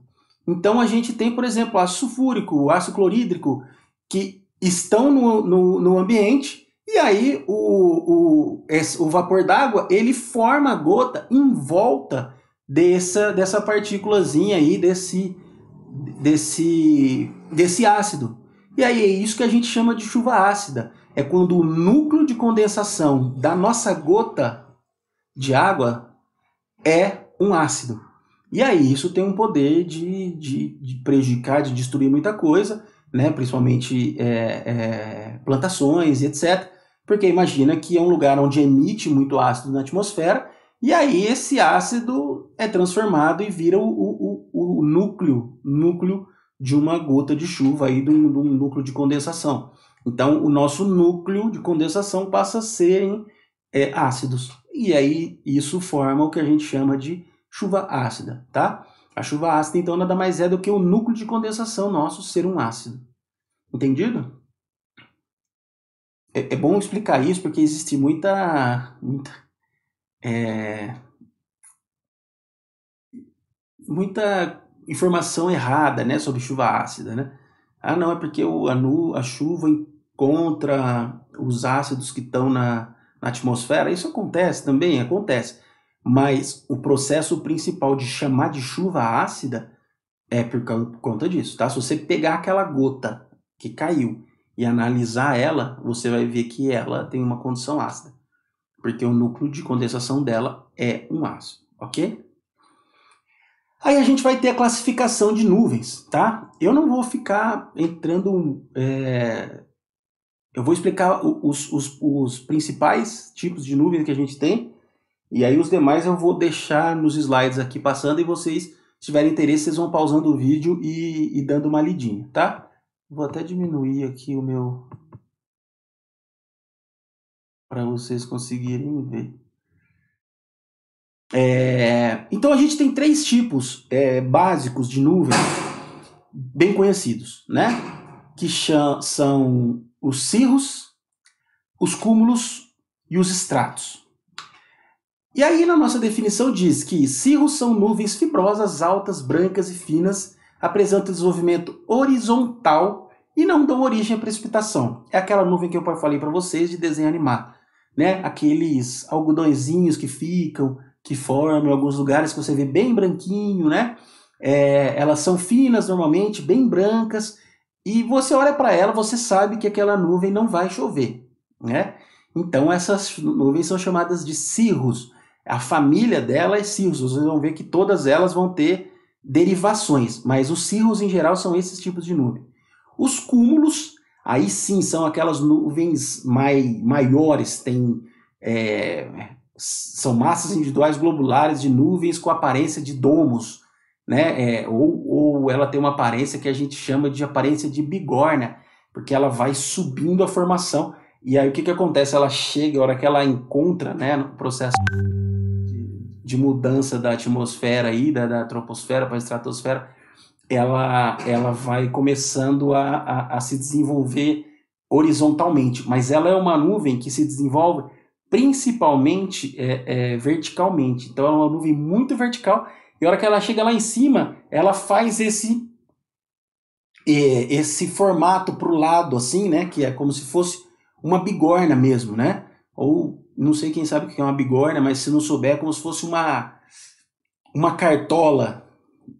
Então a gente tem, por exemplo, ácido sulfúrico, ácido clorídrico, que estão no ambiente, e aí o vapor d'água ele forma a gota em volta dessa partículazinha aí, desse ácido. E aí é isso que a gente chama de chuva ácida. É quando o núcleo de condensação da nossa gota de água é um ácido. E aí isso tem um poder de prejudicar, de destruir muita coisa, né? Principalmente plantações e etc. Porque imagina que é um lugar onde emite muito ácido na atmosfera, e aí esse ácido é transformado e vira o núcleo de uma gota de chuva, aí, de um núcleo de condensação. Então o nosso núcleo de condensação passa a ser ácidos. E aí isso forma o que a gente chama de chuva ácida, tá? A chuva ácida, então, nada mais é do que o núcleo de condensação nosso ser um ácido. Entendido? É bom explicar isso porque existe muita informação errada, né, sobre chuva ácida, né? Ah, não, é porque a chuva encontra os ácidos que estão na atmosfera. Isso acontece também, acontece. Mas o processo principal de chamar de chuva ácida é por conta disso, tá? Se você pegar aquela gota que caiu e analisar ela, você vai ver que ela tem uma condição ácida, porque o núcleo de condensação dela é um ácido, ok? Aí a gente vai ter a classificação de nuvens, tá? Eu não vou ficar entrando... eu vou explicar os principais tipos de nuvens que a gente tem, e aí os demais eu vou deixar nos slides aqui passando, e vocês, se tiverem interesse, vocês vão pausando o vídeo e dando uma lidinha, tá? Vou até diminuir aqui o meu... para vocês conseguirem ver. Então a gente tem 3 tipos básicos de nuvens bem conhecidos, né? Que são os cirros, os cúmulos e os estratos. E aí na nossa definição diz que cirros são nuvens fibrosas, altas, brancas e finas, apresentam desenvolvimento horizontal e não dão origem à precipitação. É aquela nuvem que eu falei para vocês de desenho animado, né? Aqueles algodõezinhos que formam em alguns lugares que você vê bem branquinho, né? Elas são finas normalmente, bem brancas, e você olha para ela, você sabe que aquela nuvem não vai chover, né? Então essas nuvens são chamadas de cirros. A família dela é cirros. Vocês vão ver que todas elas vão ter derivações, mas os cirros em geral são esses tipos de nuvem. Os cúmulos, aí sim, são aquelas nuvens maiores, são massas individuais globulares de nuvens com aparência de domos, né? Ou ela tem uma aparência que a gente chama de aparência de bigorna, porque ela vai subindo a formação. E aí o que acontece? Ela chega, a hora que ela encontra, né, no processo de mudança da atmosfera aí, da troposfera para a estratosfera, ela vai começando a se desenvolver horizontalmente, mas ela é uma nuvem que se desenvolve principalmente verticalmente. Então é uma nuvem muito vertical, e a hora que ela chega lá em cima, ela faz esse formato para o lado, assim, né, que é como se fosse uma bigorna mesmo, né? Ou não sei quem sabe o que é uma bigorna, mas se não souber, é como se fosse uma cartola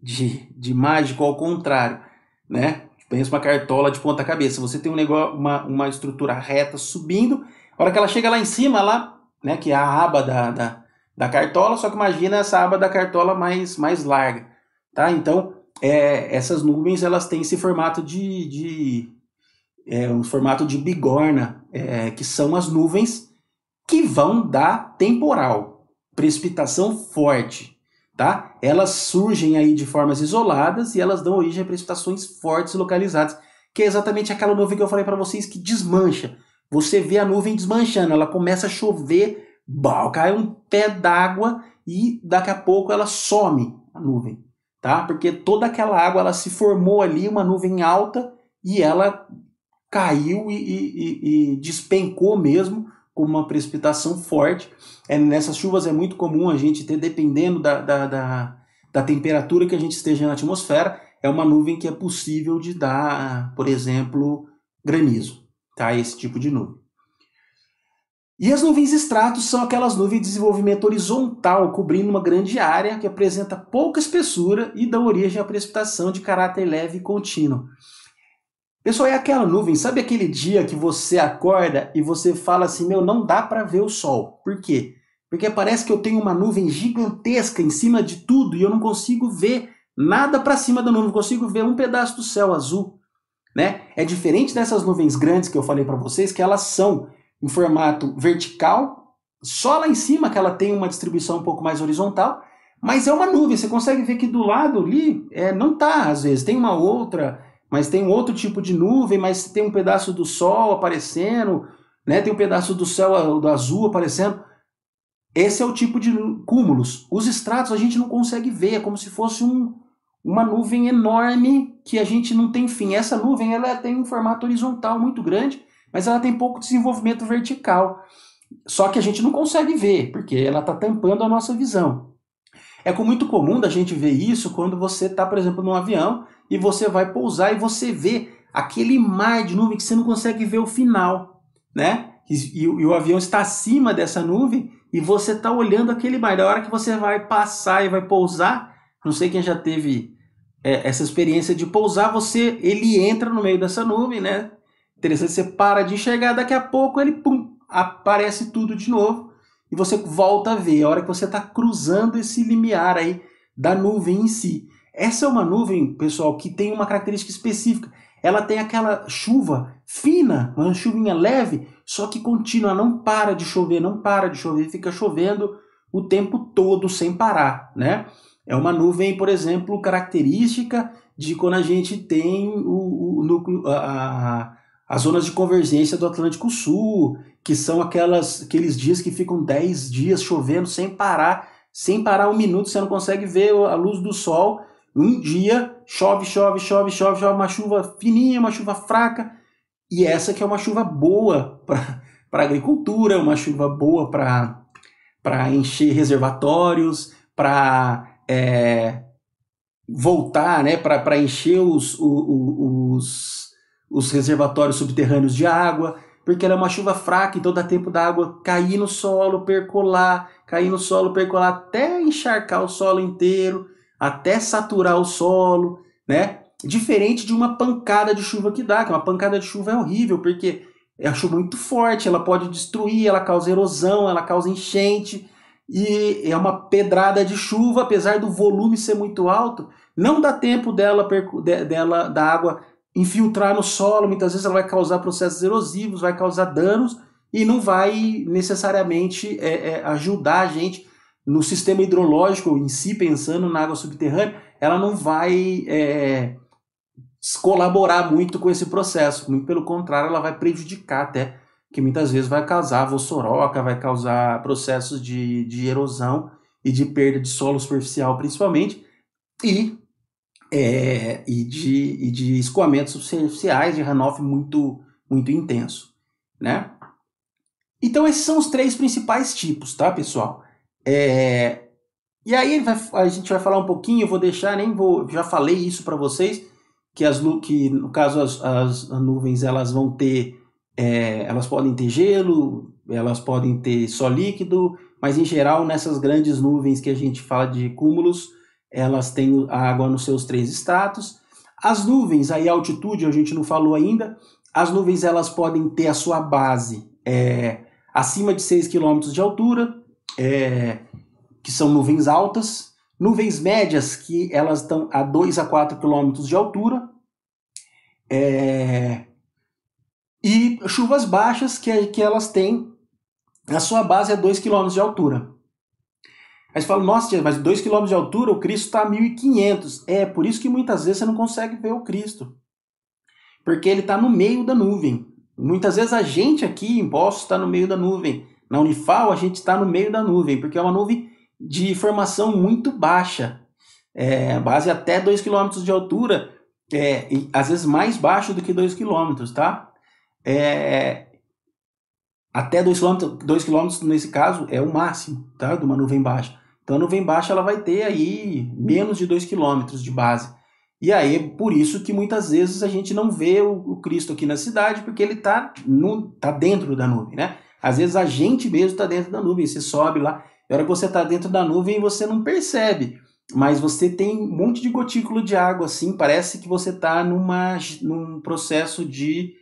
de mágico ao contrário, né? Pensa uma cartola de ponta cabeça. Você tem um negócio, uma estrutura reta subindo, a hora que ela chega lá em cima, lá, né, que é a aba da cartola, só que imagina essa aba da cartola mais larga, tá? Então, essas nuvens, elas têm esse formato um formato de bigorna, que são as nuvens que vão dar temporal, precipitação forte, tá? Elas surgem aí de formas isoladas e elas dão origem a precipitações fortes localizadas, que é exatamente aquela nuvem que eu falei para vocês que desmancha. Você vê a nuvem desmanchando, ela começa a chover, cai um pé d'água e daqui a pouco ela some, a nuvem, tá? Porque toda aquela água ela se formou ali, uma nuvem alta, e ela caiu e despencou mesmo, com uma precipitação forte. Nessas chuvas é muito comum a gente ter, dependendo da temperatura que a gente esteja na atmosfera, é uma nuvem que é possível de dar, por exemplo, granizo, tá? Esse tipo de nuvem. E as nuvens estratos são aquelas nuvens de desenvolvimento horizontal, cobrindo uma grande área que apresenta pouca espessura e dão origem à precipitação de caráter leve e contínuo. Pessoal, é aquela nuvem, sabe aquele dia que você acorda e você fala assim, meu, não dá para ver o sol. Por quê? Porque parece que eu tenho uma nuvem gigantesca em cima de tudo e eu não consigo ver nada para cima da nuvem, não consigo ver um pedaço do céu azul, né? É diferente dessas nuvens grandes que eu falei para vocês, que elas são em formato vertical, só lá em cima que ela tem uma distribuição um pouco mais horizontal, mas é uma nuvem, você consegue ver que do lado ali não tá, às vezes, tem uma outra, mas tem um outro tipo de nuvem, mas tem um pedaço do sol aparecendo, né? Tem um pedaço do céu do azul aparecendo. Esse é o tipo de cúmulos. Os estratos a gente não consegue ver, é como se fosse uma nuvem enorme que a gente não tem fim. Essa nuvem ela tem um formato horizontal muito grande, mas ela tem pouco desenvolvimento vertical. Só que a gente não consegue ver, porque ela está tampando a nossa visão. É muito comum da gente ver isso quando você está, por exemplo, num avião e você vai pousar e você vê aquele mar de nuvem que você não consegue ver o final, né? E o avião está acima dessa nuvem e você está olhando aquele mar. Da hora que você vai passar e vai pousar, não sei quem já teve essa experiência de pousar, ele entra no meio dessa nuvem, né? Interessante, você para de enxergar, daqui a pouco ele aparece tudo de novo e você volta a ver, a hora que você está cruzando esse limiar aí da nuvem em si. Essa é uma nuvem, pessoal, que tem uma característica específica. Ela tem aquela chuva fina, uma chuvinha leve, só que contínua, não para de chover, não para de chover, fica chovendo o tempo todo sem parar, né? É uma nuvem, por exemplo, característica de quando a gente tem o núcleo, as zonas de convergência do Atlântico Sul, que são aqueles dias que ficam 10 dias chovendo sem parar um minuto, você não consegue ver a luz do sol. Um dia chove, uma chuva fininha, uma chuva fraca, e essa que é uma chuva boa para a agricultura, uma chuva boa para encher reservatórios, para voltar, né, para encher os reservatórios subterrâneos de água, porque ela é uma chuva fraca, então dá tempo da água cair no solo, percolar, até encharcar o solo inteiro, até saturar o solo, né? Diferente de uma pancada de chuva que dá, que uma pancada de chuva é horrível, porque é uma chuva muito forte, ela pode destruir, ela causa erosão, ela causa enchente, e é uma pedrada de chuva, apesar do volume ser muito alto, não dá tempo da água infiltrar no solo, muitas vezes ela vai causar processos erosivos, vai causar danos e não vai necessariamente ajudar a gente no sistema hidrológico em si, pensando na água subterrânea, ela não vai colaborar muito com esse processo, muito pelo contrário, ela vai prejudicar até, que muitas vezes vai causar vossoroca, vai causar processos de erosão e de perda de solo superficial principalmente, e de escoamentos superficiais de runoff muito, muito intenso, né? Então esses são os 3 principais tipos, tá, pessoal? E aí a gente vai falar um pouquinho, eu vou deixar, já falei isso para vocês, que no caso as nuvens elas vão ter, elas podem ter gelo, elas podem ter só líquido, mas em geral nessas grandes nuvens que a gente fala de cúmulos, elas têm a água nos seus 3 estratos. As nuvens, aí a altitude a gente não falou ainda, as nuvens elas podem ter a sua base acima de 6 km de altura, que são nuvens altas, nuvens médias que elas estão a 2 a 4 km de altura, e chuvas baixas que elas têm, a sua base é 2 km de altura. Aí você fala, nossa, mas 2 km de altura, o Cristo está a 1.500. Por isso que muitas vezes você não consegue ver o Cristo. porque ele está no meio da nuvem. Muitas vezes a gente aqui em Poços está no meio da nuvem. Na Unifal a gente está no meio da nuvem, porque é uma nuvem de formação muito baixa, base até 2 quilômetros de altura, e às vezes mais baixo do que 2 quilômetros, tá? Até 2 quilômetros nesse caso é o máximo, tá? De uma nuvem baixa. Então a nuvem baixa ela vai ter aí menos de 2 quilômetros de base. E aí é por isso que muitas vezes a gente não vê o Cristo aqui na cidade, porque ele tá dentro da nuvem, né? Às vezes a gente mesmo está dentro da nuvem, você sobe lá, e a hora que você está dentro da nuvem você não percebe, mas você tem um monte de gotícula de água, assim, parece que você está num processo de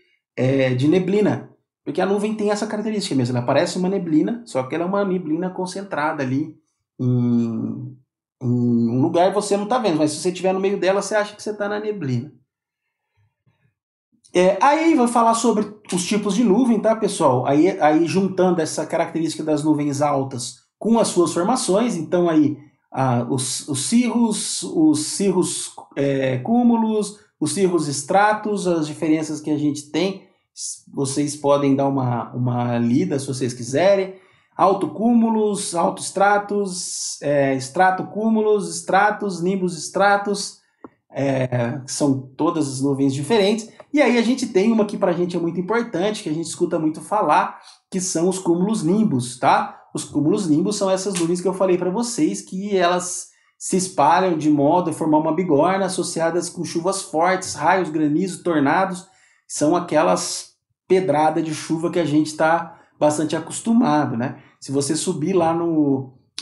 neblina, porque a nuvem tem essa característica mesmo, ela parece uma neblina, só que ela é uma neblina concentrada ali em um lugar que você não está vendo, mas se você estiver no meio dela, você acha que você está na neblina. Aí vai falar sobre os tipos de nuvem, tá, pessoal? Aí juntando essa característica das nuvens altas com as suas formações, então aí os cirros cúmulos, os cirros estratos, as diferenças que a gente tem, vocês podem dar uma lida se vocês quiserem. Altocúmulos, autoestratos, estratocúmulos, estratos, nimbus estratos, são todas as nuvens diferentes. E aí a gente tem uma que pra gente é muito importante, que a gente escuta muito falar, que são os cúmulos nimbus, tá? Os cúmulos nimbus são essas nuvens que eu falei para vocês, que elas se espalham de modo a formar uma bigorna, associadas com chuvas fortes, raios, granizo, tornados, são aquelas pedradas de chuva que a gente está bastante acostumado, né? Se você subir lá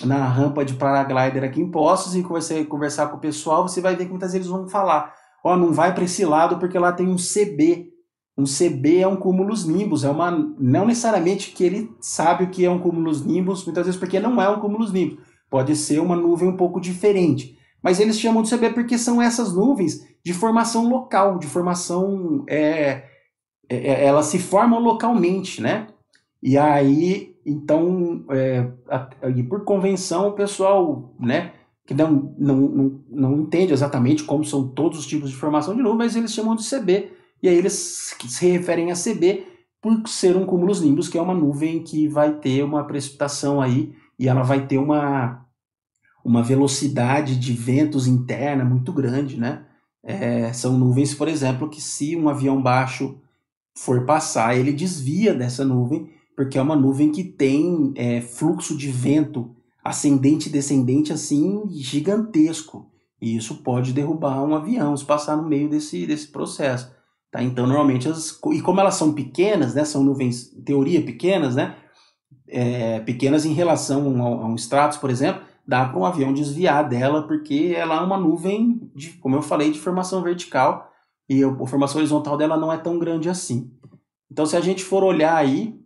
na rampa de paraglider aqui em Poços e você conversar com o pessoal, você vai ver que muitas vezes eles vão falar: ó, não vai para esse lado porque lá tem um CB. Um CB é um cúmulus nimbus, não necessariamente que ele sabe o que é um cúmulus nimbus, muitas vezes porque não é um cúmulus nimbus, pode ser uma nuvem um pouco diferente, mas eles chamam de CB porque são essas nuvens de formação local, de formação, elas se formam localmente, né? E aí, então, por convenção, o pessoal, né, que não entende exatamente como são todos os tipos de formação de nuvem, mas eles chamam de CB, e aí eles se referem a CB por ser um cúmulus nimbus, que é uma nuvem que vai ter uma precipitação aí, e ela vai ter uma velocidade de ventos interna muito grande, né? São nuvens, por exemplo, que se um avião baixo for passar, ele desvia dessa nuvem, porque é uma nuvem que tem fluxo de vento ascendente e descendente assim gigantesco, e isso pode derrubar um avião se passar no meio desse processo, tá? Então normalmente e como elas são pequenas, né, são nuvens em teoria pequenas, né, pequenas em relação a um stratus, por exemplo, dá para um avião desviar dela, porque ela é uma nuvem como eu falei, de formação vertical, e a formação horizontal dela não é tão grande assim. Então se a gente for olhar aí,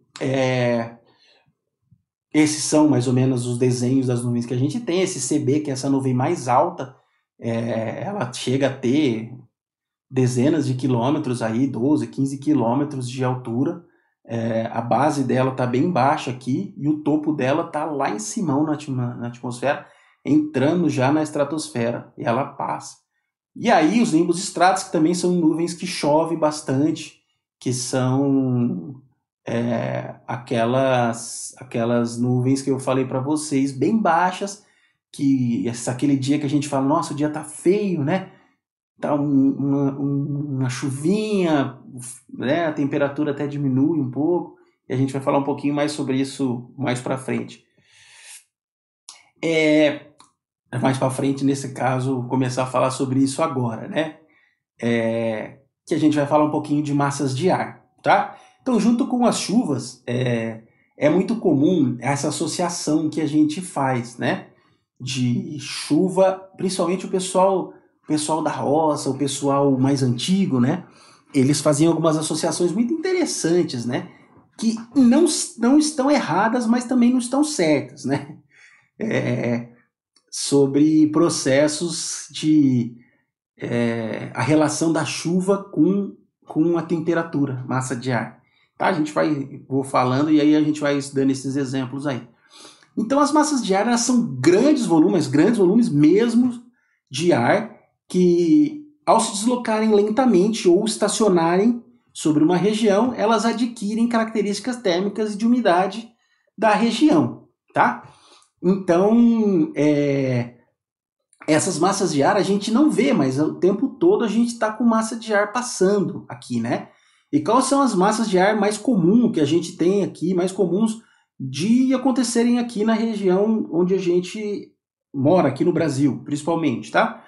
esses são mais ou menos os desenhos das nuvens que a gente tem. Esse CB, que é essa nuvem mais alta, ela chega a ter dezenas de quilômetros aí, 12, 15 quilômetros de altura. A base dela está bem baixa aqui e o topo dela está lá em cima na atmosfera, entrando já na estratosfera, e ela passa. E aí os nimbus estratos, que também são nuvens que chove bastante, que são aquelas nuvens que eu falei para vocês, bem baixas, que aquele dia que a gente fala, nossa, o dia tá feio, né? Tá uma chuvinha, né? A temperatura até diminui um pouco, e a gente vai falar um pouquinho mais sobre isso mais para frente. Mais para frente, nesse caso, começar a falar sobre isso agora, né? Que a gente vai falar um pouquinho de massas de ar, tá? Então, junto com as chuvas, é muito comum essa associação que a gente faz, né? De chuva, principalmente o pessoal da roça, o pessoal mais antigo, né? Eles faziam algumas associações muito interessantes, né? Que não estão erradas, mas também não estão certas, né? Sobre processos de a relação da chuva com a temperatura, massa de ar. Tá? Vou falando e aí a gente vai dando esses exemplos aí. Então as massas de ar, elas são grandes volumes mesmo de ar, que ao se deslocarem lentamente ou estacionarem sobre uma região, elas adquirem características térmicas e de umidade da região, tá? Então, essas massas de ar a gente não vê, mas o tempo todo a gente está com massa de ar passando aqui, né? E quais são as massas de ar mais comuns que a gente tem aqui, mais comuns de acontecerem aqui na região onde a gente mora, aqui no Brasil, principalmente, tá?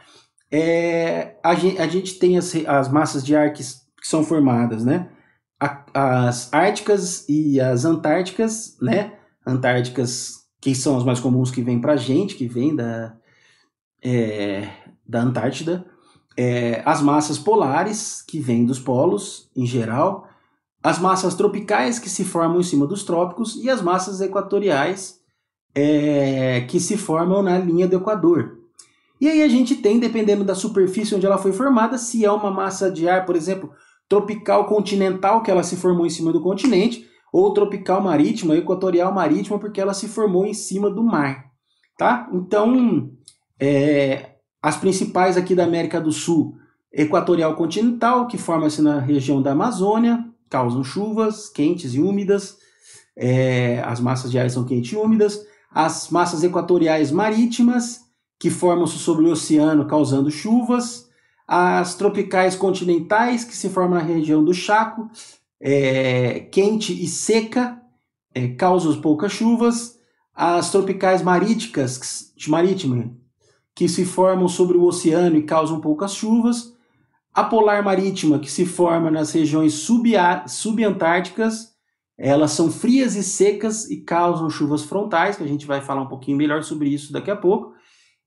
A gente tem as massas de ar que são formadas, né? As árticas e as antárticas, né? Antárticas, que são as mais comuns que vêm pra gente, que vêm da Antártida. As massas polares, que vêm dos polos, em geral. As massas tropicais, que se formam em cima dos trópicos. E as massas equatoriais, que se formam na linha do Equador. E aí a gente tem, dependendo da superfície onde ela foi formada, se é uma massa de ar, por exemplo, tropical continental, que ela se formou em cima do continente, ou tropical marítima, equatorial marítima, porque ela se formou em cima do mar, tá? Então, as principais aqui da América do Sul, equatorial continental, que forma-se na região da Amazônia, causam chuvas quentes e úmidas, as massas de ar são quentes e úmidas. As massas equatoriais marítimas, que formam-se sobre o oceano, causando chuvas. As tropicais continentais, que se formam na região do Chaco, quente e seca, causam poucas chuvas. As tropicais marítimas, que se formam sobre o oceano e causam poucas chuvas. A polar marítima, que se forma nas regiões subantárticas, elas são frias e secas e causam chuvas frontais, que a gente vai falar um pouquinho melhor sobre isso daqui a pouco.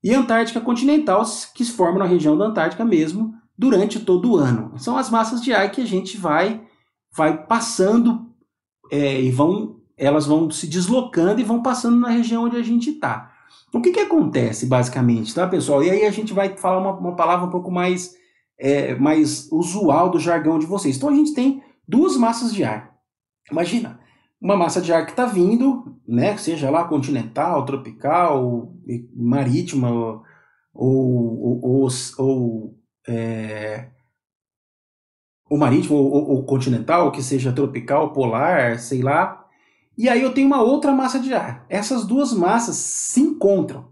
E a Antártica continental, que se forma na região da Antártica mesmo, durante todo o ano. São as massas de ar que a gente vai passando, elas vão se deslocando e vão passando na região onde a gente está. O que acontece, basicamente, tá, pessoal? E aí a gente vai falar uma palavra um pouco mais usual do jargão de vocês. Então a gente tem duas massas de ar. Imagina, uma massa de ar que está vindo, né, seja lá continental, tropical, marítima ou marítimo ou continental, que seja tropical, polar, sei lá. E aí eu tenho uma outra massa de ar. Essas duas massas se encontram.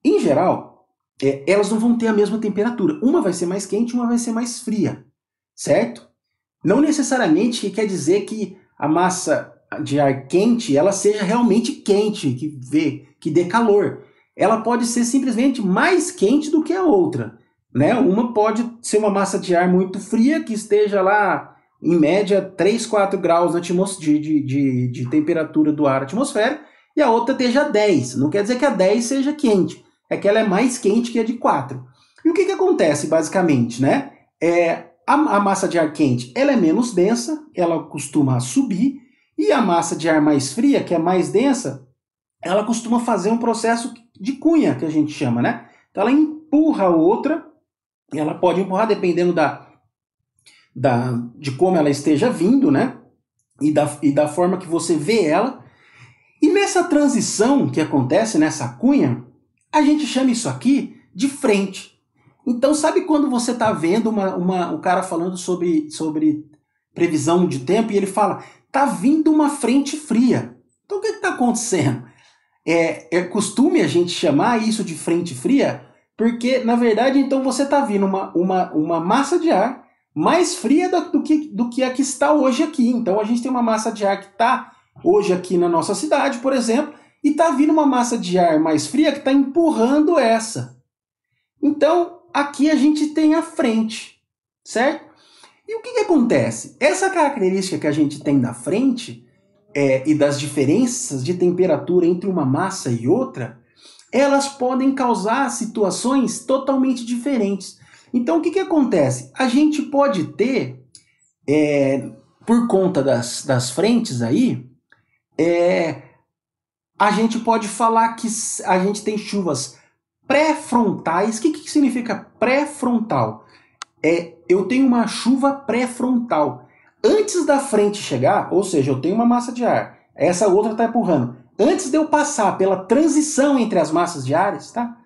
Em geral, elas não vão ter a mesma temperatura. Uma vai ser mais quente, uma vai ser mais fria, certo? Não necessariamente quer dizer que a massa de ar quente ela seja realmente quente, que dê calor. Ela pode ser simplesmente mais quente do que a outra, né? Uma pode ser uma massa de ar muito fria, que esteja lá, em média, 3, 4 graus de temperatura do ar atmosférico, e a outra esteja 10. Não quer dizer que a 10 seja quente, é que ela é mais quente que a de 4. E o que acontece, basicamente, né? A massa de ar quente ela é menos densa, ela costuma subir, e a massa de ar mais fria, que é mais densa, ela costuma fazer um processo de cunha, que a gente chama, né? Então ela empurra a outra, ela pode empurrar dependendo de como ela esteja vindo, né? E da forma que você vê ela. E nessa transição que acontece, nessa cunha, a gente chama isso aqui de frente. Então, sabe quando você está vendo o cara falando sobre previsão de tempo e ele fala, tá vindo uma frente fria. Então, o que está acontecendo? É costume a gente chamar isso de frente fria, porque, na verdade, então você está vindo uma massa de ar mais fria do que a que está hoje aqui. Então, a gente tem uma massa de ar que está hoje aqui na nossa cidade, por exemplo, e está vindo uma massa de ar mais fria que está empurrando essa. Então, aqui a gente tem a frente, certo? E o que acontece? Essa característica que a gente tem da frente e das diferenças de temperatura entre uma massa e outra, elas podem causar situações totalmente diferentes. Então, o que acontece? A gente pode ter, por conta das frentes aí, a gente pode falar que a gente tem chuvas pré-frontais. O que significa pré-frontal? Eu tenho uma chuva pré-frontal. Antes da frente chegar, ou seja, eu tenho uma massa de ar, essa outra está empurrando. Antes de eu passar pela transição entre as massas de ar, tá?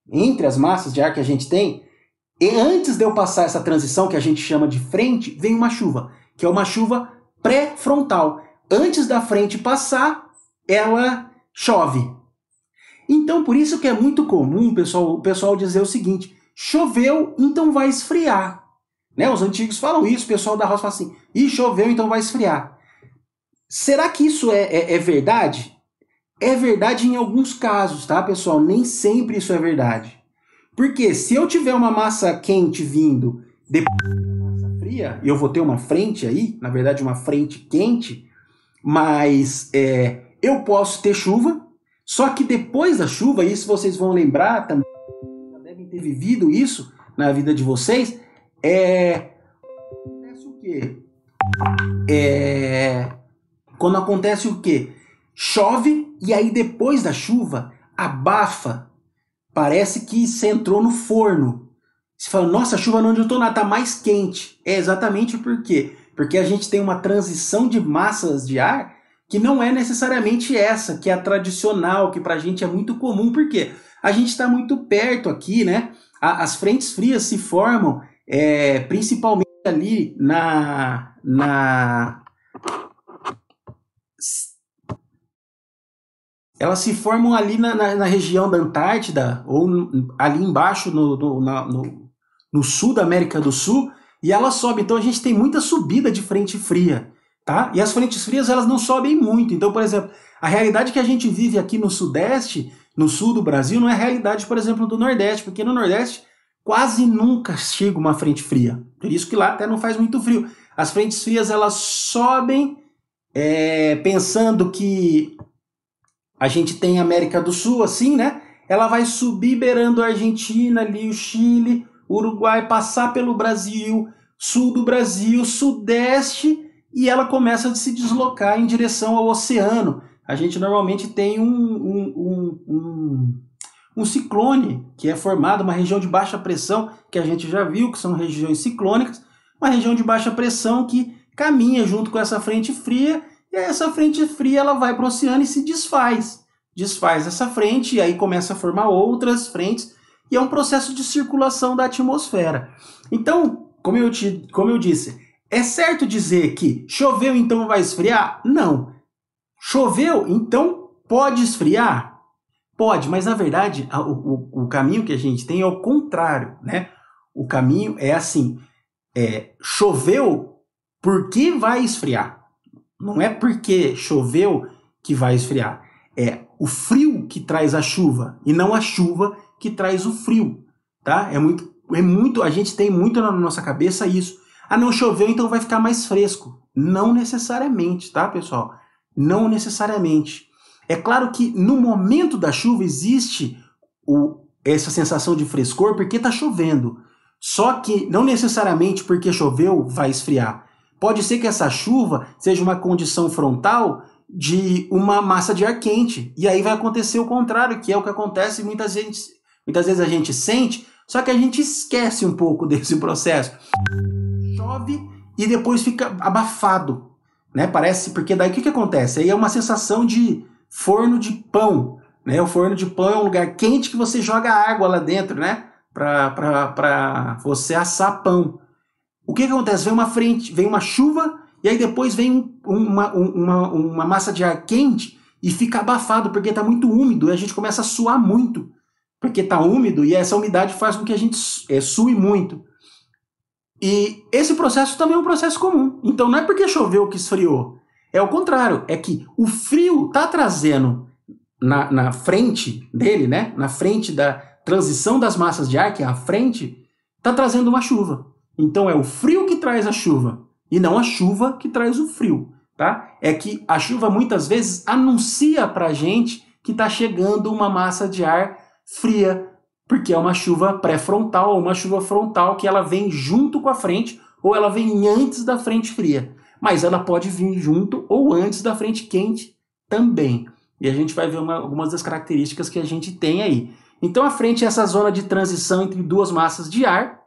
Entre as massas de ar que a gente tem, E antes de eu passar essa transição, que a gente chama de frente, vem uma chuva, que é uma chuva pré-frontal. Antes da frente passar, ela chove. Então, por isso que é muito comum o pessoal dizer o seguinte: choveu, então vai esfriar. Né? Os antigos falam isso, o pessoal da roça fala assim: ih, choveu, então vai esfriar. Será que isso é verdade? É verdade em alguns casos, tá, pessoal? Nem sempre isso é verdade. Porque se eu tiver uma massa quente vindo depois da massa fria, eu vou ter uma frente aí, na verdade uma frente quente, mas eu posso ter chuva, só que depois da chuva, isso vocês vão lembrar também, já devem ter vivido isso na vida de vocês, acontece o quê? Quando acontece o quê? Chove e aí depois da chuva abafa, parece que você entrou no forno. Você fala, nossa, a chuva não adiantou nada, tá mais quente. É exatamente por quê? Porque a gente tem uma transição de massas de ar que não é necessariamente essa, que é a tradicional, que pra gente é muito comum, porque a gente está muito perto aqui, né? As frentes frias se formam principalmente ali elas se formam ali na região da Antártida, ou ali embaixo no sul da América do Sul, e ela sobe. Então a gente tem muita subida de frente fria, tá? E as frentes frias elas não sobem muito. Então, por exemplo, a realidade que a gente vive aqui no Sudeste, no sul do Brasil, não é a realidade, por exemplo, do Nordeste, porque no Nordeste quase nunca chega uma frente fria. Por isso que lá até não faz muito frio. As frentes frias elas sobem pensando que a gente tem a América do Sul, assim, né? Ela vai subir beirando a Argentina, ali o Chile, Uruguai, passar pelo Brasil, sul do Brasil, sudeste, e ela começa a se deslocar em direção ao oceano. A gente normalmente tem um ciclone, que é formado, uma região de baixa pressão, que a gente já viu, que são regiões ciclônicas, uma região de baixa pressão que caminha junto com essa frente fria, e essa frente fria ela vai para o oceano e se desfaz. Desfaz essa frente e aí começa a formar outras frentes e é um processo de circulação da atmosfera. Então, como eu disse, é certo dizer que choveu então vai esfriar? Não. Choveu então pode esfriar? Pode, mas na verdade o caminho que a gente tem é o contrário, né? O caminho é assim, choveu porque vai esfriar. Não é porque choveu que vai esfriar. É o frio que traz a chuva e não a chuva que traz o frio, tá? A gente tem muito na nossa cabeça isso. Ah, não choveu, então vai ficar mais fresco. Não necessariamente, tá, pessoal? Não necessariamente. É claro que no momento da chuva existe essa sensação de frescor porque está chovendo. Só que não necessariamente porque choveu vai esfriar. Pode ser que essa chuva seja uma condição frontal de uma massa de ar quente. E aí vai acontecer o contrário, que é o que acontece muitas vezes a gente sente, só que a gente esquece um pouco desse processo. Chove e depois fica abafado, né? Parece, porque daí o que acontece? Aí é uma sensação de forno de pão, né? O forno de pão é um lugar quente que você joga água lá dentro, né? Para você assar pão. O que acontece? Vem uma chuva e aí depois vem uma massa de ar quente e fica abafado porque está muito úmido e a gente começa a suar muito porque está úmido e essa umidade faz com que a gente sue muito. E esse processo também é um processo comum. Então não é porque choveu que esfriou. É o contrário. É que o frio está trazendo na frente dele, né? Na frente da transição das massas de ar, que é a frente, está trazendo uma chuva. Então é o frio que traz a chuva e não a chuva que traz o frio, tá? É que a chuva muitas vezes anuncia pra gente que está chegando uma massa de ar fria, porque é uma chuva pré-frontal ou uma chuva frontal que ela vem junto com a frente ou ela vem antes da frente fria. Mas ela pode vir junto ou antes da frente quente também. E a gente vai ver algumas das características que a gente tem aí. Então a frente é essa zona de transição entre duas massas de ar,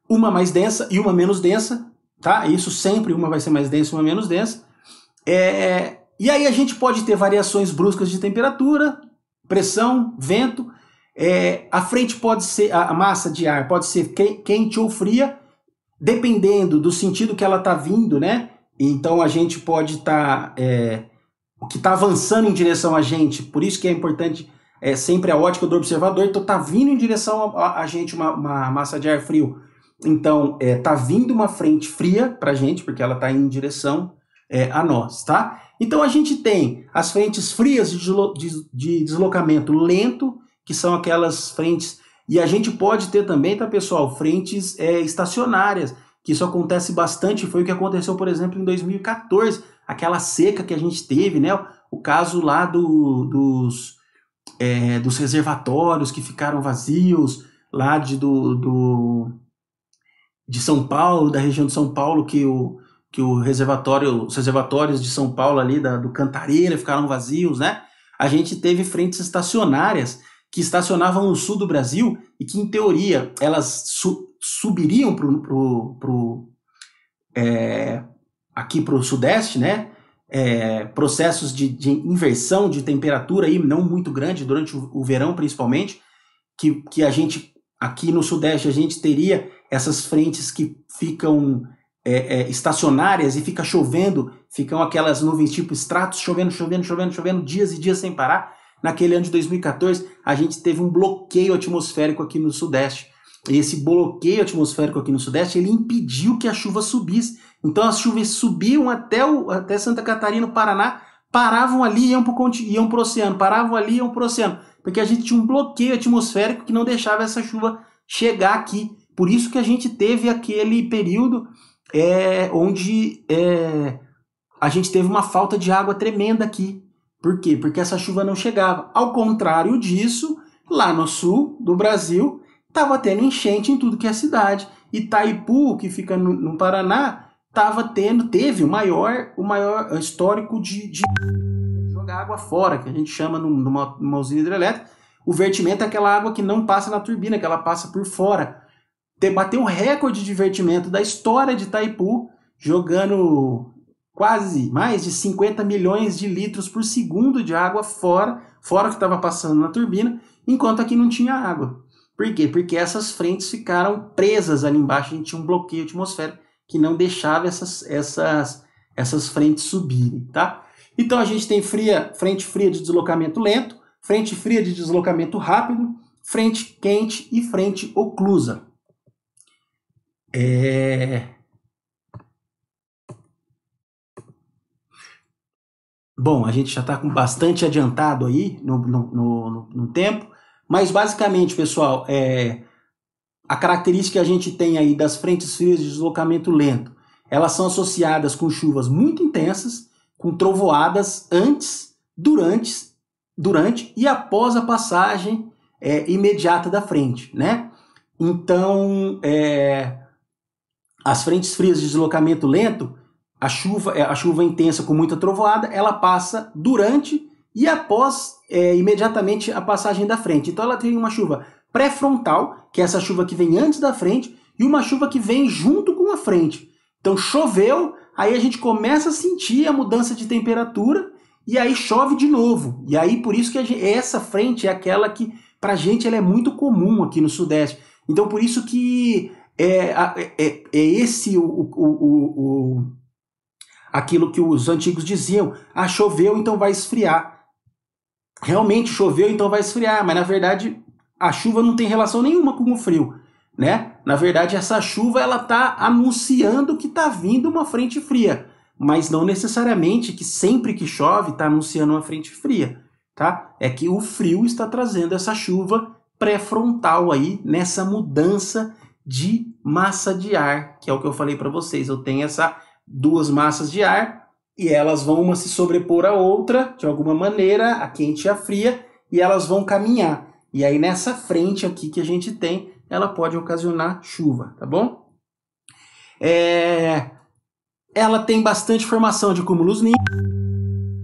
uma mais densa e uma menos densa, tá? Isso sempre, uma vai ser mais densa e uma menos densa. E aí a gente pode ter variações bruscas de temperatura, pressão, vento, A frente pode ser, a massa de ar pode ser quente ou fria, dependendo do sentido que ela está vindo, né? Então a gente pode estar, o que está avançando em direção a gente, por isso que é importante sempre a ótica do observador, então está vindo em direção a gente uma massa de ar frio. Então está vindo uma frente fria para a gente, porque ela está em direção a nós, tá? Então a gente tem as frentes frias de deslocamento lento, que são aquelas frentes, e a gente pode ter também, tá, pessoal, frentes estacionárias, que isso acontece bastante, foi o que aconteceu, por exemplo, em 2014, aquela seca que a gente teve, né? O caso lá dos reservatórios que ficaram vazios, lá de São Paulo, da região de São Paulo, que os reservatórios de São Paulo ali, do Cantareira, ficaram vazios, né? A gente teve frentes estacionárias que estacionavam no sul do Brasil e que, em teoria, elas subiriam aqui para o sudeste, né? Processos de inversão de temperatura aí, não muito grande, durante o verão principalmente, que a gente, aqui no sudeste, a gente teria essas frentes que ficam estacionárias e fica chovendo, ficam aquelas nuvens tipo estratos, chovendo, dias e dias sem parar. Naquele ano de 2014, a gente teve um bloqueio atmosférico aqui no Sudeste. E esse bloqueio atmosférico aqui no Sudeste, ele impediu que a chuva subisse. Então as chuvas subiam até Santa Catarina, Paraná, paravam ali e iam para o oceano, paravam ali e iam para o oceano. Porque a gente tinha um bloqueio atmosférico que não deixava essa chuva chegar aqui. Por isso que a gente teve aquele período onde a gente teve uma falta de água tremenda aqui. Por quê? Porque essa chuva não chegava. Ao contrário disso, lá no sul do Brasil, estava tendo enchente em tudo que é cidade. Itaipu, que fica no Paraná, teve o maior histórico de jogar água fora, que a gente chama numa usina hidrelétrica. O vertimento é aquela água que não passa na turbina, que ela passa por fora. Bateu o recorde de vertimento da história de Itaipu, jogando quase mais de 50 milhões de litros por segundo de água fora o que estava passando na turbina, enquanto aqui não tinha água. Por quê? Porque essas frentes ficaram presas ali embaixo, a gente tinha um bloqueio atmosférico que não deixava essas frentes subirem, tá? Então a gente tem frente fria de deslocamento lento, frente fria de deslocamento rápido, frente quente e frente oclusa. Bom, a gente já está bastante adiantado aí no tempo, mas basicamente, pessoal, a característica que a gente tem aí das frentes frias de deslocamento lento, elas são associadas com chuvas muito intensas, com trovoadas antes, durante e após a passagem imediata da frente, né? Então, as frentes frias de deslocamento lento, a chuva intensa com muita trovoada, ela passa durante e após imediatamente a passagem da frente. Então ela tem uma chuva pré-frontal, que é essa chuva que vem antes da frente, e uma chuva que vem junto com a frente. Então choveu, aí a gente começa a sentir a mudança de temperatura, e aí chove de novo. E aí por isso que essa frente é aquela que, pra gente, ela é muito comum aqui no Sudeste. Então por isso que esse aquilo que os antigos diziam, choveu, então vai esfriar. Realmente choveu, então vai esfriar, mas na verdade a chuva não tem relação nenhuma com o frio, né? Na verdade essa chuva ela está anunciando que está vindo uma frente fria, mas não necessariamente que sempre que chove está anunciando uma frente fria, tá? É que o frio está trazendo essa chuva pré-frontal aí, nessa mudança de massa de ar, que é o que eu falei para vocês. Eu tenho essas duas massas de ar e elas vão uma se sobrepor à outra de alguma maneira, a quente e a fria, e elas vão caminhar. E aí nessa frente aqui que a gente tem, ela pode ocasionar chuva, tá bom? Ela tem bastante formação de cúmulos níveis.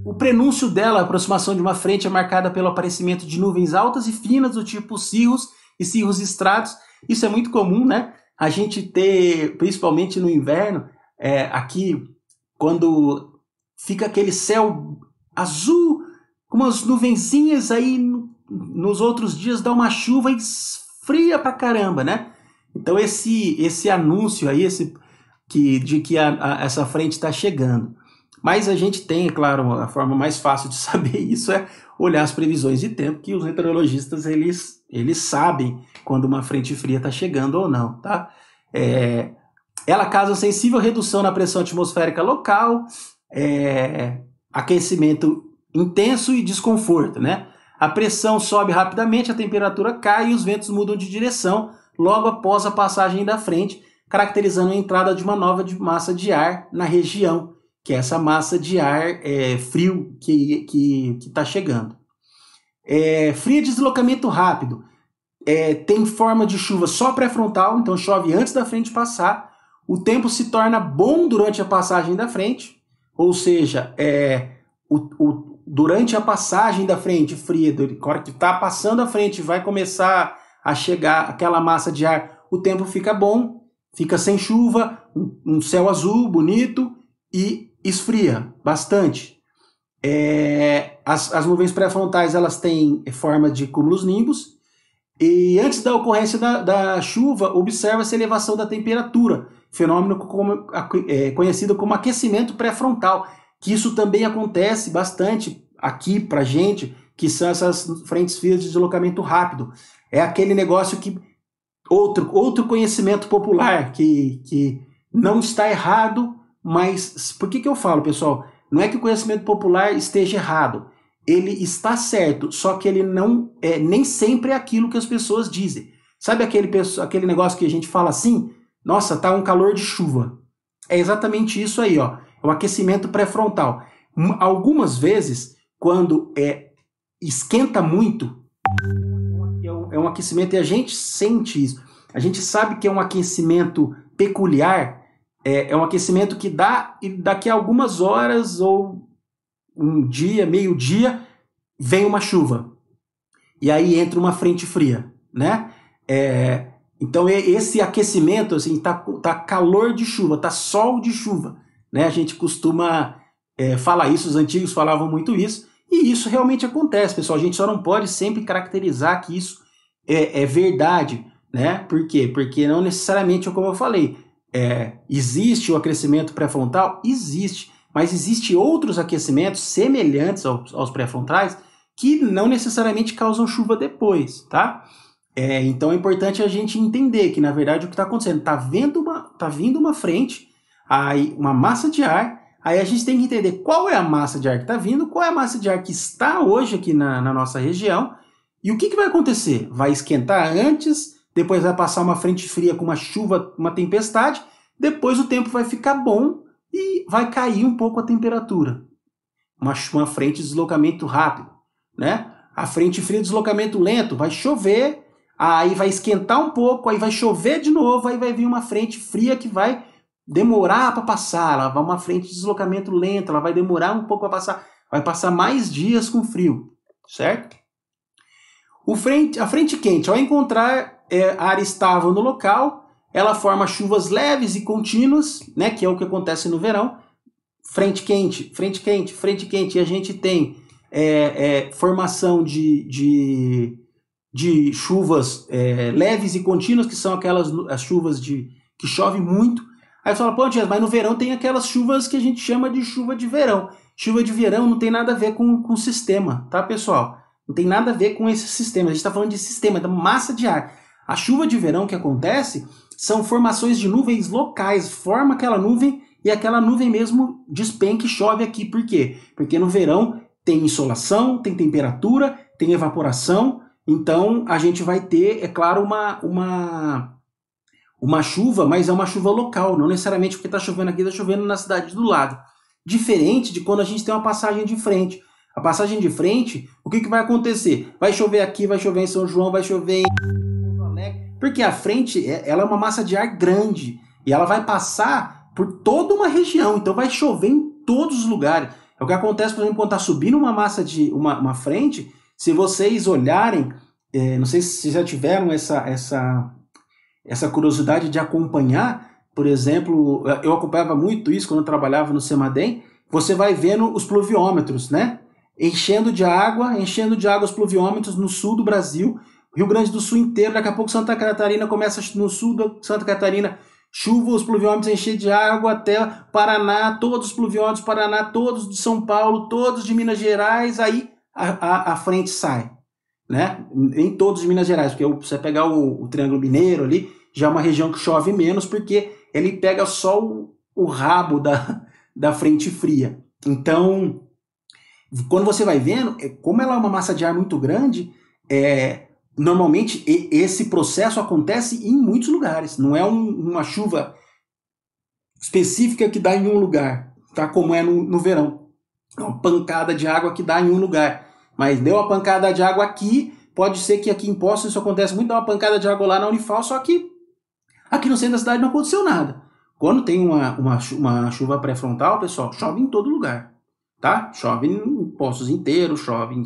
O prenúncio dela, a aproximação de uma frente, é marcada pelo aparecimento de nuvens altas e finas do tipo cirros e cirros estratos. Isso é muito comum, né? A gente ter, principalmente no inverno, aqui, quando fica aquele céu azul, com umas nuvenzinhas aí nos outros dias dá uma chuva e esfria pra caramba, né? Então esse anúncio aí, de que essa frente está chegando. Mas a gente tem, é claro, a forma mais fácil de saber isso é olhar as previsões de tempo, que os meteorologistas eles sabem quando uma frente fria está chegando ou não, tá? Ela causa sensível redução na pressão atmosférica local, aquecimento intenso e desconforto, né? A pressão sobe rapidamente, a temperatura cai e os ventos mudam de direção logo após a passagem da frente, caracterizando a entrada de uma nova massa de ar na região, que é essa massa de ar frio que está chegando. Fria de deslocamento rápido. Tem forma de chuva só pré-frontal, então chove antes da frente passar. O tempo se torna bom durante a passagem da frente, ou seja, durante a passagem da frente fria, na hora que está passando a frente, vai começar a chegar aquela massa de ar, o tempo fica bom, fica sem chuva, um céu azul bonito e esfria bastante. As nuvens pré-frontais elas têm forma de cúmulos nimbus, e antes da ocorrência da chuva, observa-se a elevação da temperatura, fenômeno conhecido como aquecimento pré-frontal, que isso também acontece bastante aqui pra gente, que são essas frentes frias de deslocamento rápido. É aquele negócio que outro conhecimento popular que não está errado, mas por que eu falo, pessoal? Não é que o conhecimento popular esteja errado, ele está certo, só que ele não nem sempre é aquilo que as pessoas dizem. Sabe aquele negócio que a gente fala assim? Nossa, tá um calor de chuva. É exatamente isso aí, ó. É o aquecimento pré-frontal. Algumas vezes, quando esquenta muito, é um aquecimento e a gente sente isso. A gente sabe que é um aquecimento peculiar, é um aquecimento que dá e daqui a algumas horas ou um dia, meio-dia, vem uma chuva. E aí entra uma frente fria, né? Então esse aquecimento, assim, tá calor de chuva, tá sol de chuva, né? A gente costuma falar isso, os antigos falavam muito isso, e isso realmente acontece, pessoal. A gente só não pode sempre caracterizar que isso é verdade, né? Por quê? Porque não necessariamente, como eu falei, existe o aquecimento pré-frontal? Existe, mas existe outros aquecimentos semelhantes aos pré-frontais que não necessariamente causam chuva depois, tá? Então é importante a gente entender que, na verdade, o que está acontecendo? Tá vindo uma frente, aí uma massa de ar, aí a gente tem que entender qual é a massa de ar que está vindo, qual é a massa de ar que está hoje aqui na nossa região, e o que vai acontecer? Vai esquentar antes, depois vai passar uma frente fria com uma chuva, uma tempestade, depois o tempo vai ficar bom e vai cair um pouco a temperatura. Uma frente de deslocamento rápido, né? A frente fria de deslocamento lento, vai chover, aí vai esquentar um pouco, aí vai chover de novo, aí vai vir uma frente fria que vai demorar para passar, ela vai uma frente de deslocamento lento, ela vai demorar um pouco para passar, vai passar mais dias com frio, certo? A frente quente, ao encontrar ar estável no local, ela forma chuvas leves e contínuas, né, que é o que acontece no verão. Frente quente, frente quente, frente quente, e a gente tem formação de chuvas leves e contínuas, que são as chuvas que chove muito. Aí você fala, pô, Dias, mas no verão tem aquelas chuvas que a gente chama de chuva de verão. Chuva de verão não tem nada a ver com o sistema, tá, pessoal? Não tem nada a ver com esse sistema. A gente está falando de sistema, da massa de ar. A chuva de verão que acontece são formações de nuvens locais. Forma aquela nuvem e aquela nuvem mesmo despenca e chove aqui. Por quê? Porque no verão tem insolação, tem temperatura, tem evaporação. Então a gente vai ter, é claro, uma chuva, mas é uma chuva local. Não necessariamente porque está chovendo aqui, está chovendo na cidade do lado. Diferente de quando a gente tem uma passagem de frente. A passagem de frente, o que vai acontecer? Vai chover aqui, vai chover em São João, vai chover em Porto Alegre, porque a frente ela é uma massa de ar grande e ela vai passar por toda uma região, então vai chover em todos os lugares. É o que acontece, por exemplo, quando está subindo uma massa de uma frente, se vocês olharem, não sei se já tiveram essa curiosidade de acompanhar, por exemplo, eu acompanhava muito isso quando eu trabalhava no CEMADEM, você vai vendo os pluviômetros, né? enchendo de água os pluviômetros no sul do Brasil, Rio Grande do Sul inteiro, daqui a pouco Santa Catarina começa no sul de Santa Catarina, chuva, os pluviômetros encher de água até Paraná, todos os pluviômetros do Paraná, todos de São Paulo, todos de Minas Gerais, aí a frente sai, né? Em todos de Minas Gerais, porque você pegar o Triângulo Mineiro ali, já é uma região que chove menos, porque ele pega só o rabo da frente fria. Então, quando você vai vendo, como ela é uma massa de ar muito grande, normalmente esse processo acontece em muitos lugares. Não é uma chuva específica que dá em um lugar, tá? Como é no verão. É uma pancada de água que dá em um lugar. Mas deu uma pancada de água aqui, pode ser que aqui em Poços isso acontece muito, dá uma pancada de água lá na Unifal, só que aqui no centro da cidade não aconteceu nada. Quando tem uma chuva pré-frontal, pessoal, chove em todo lugar. Tá? Chove em Poços inteiros, chove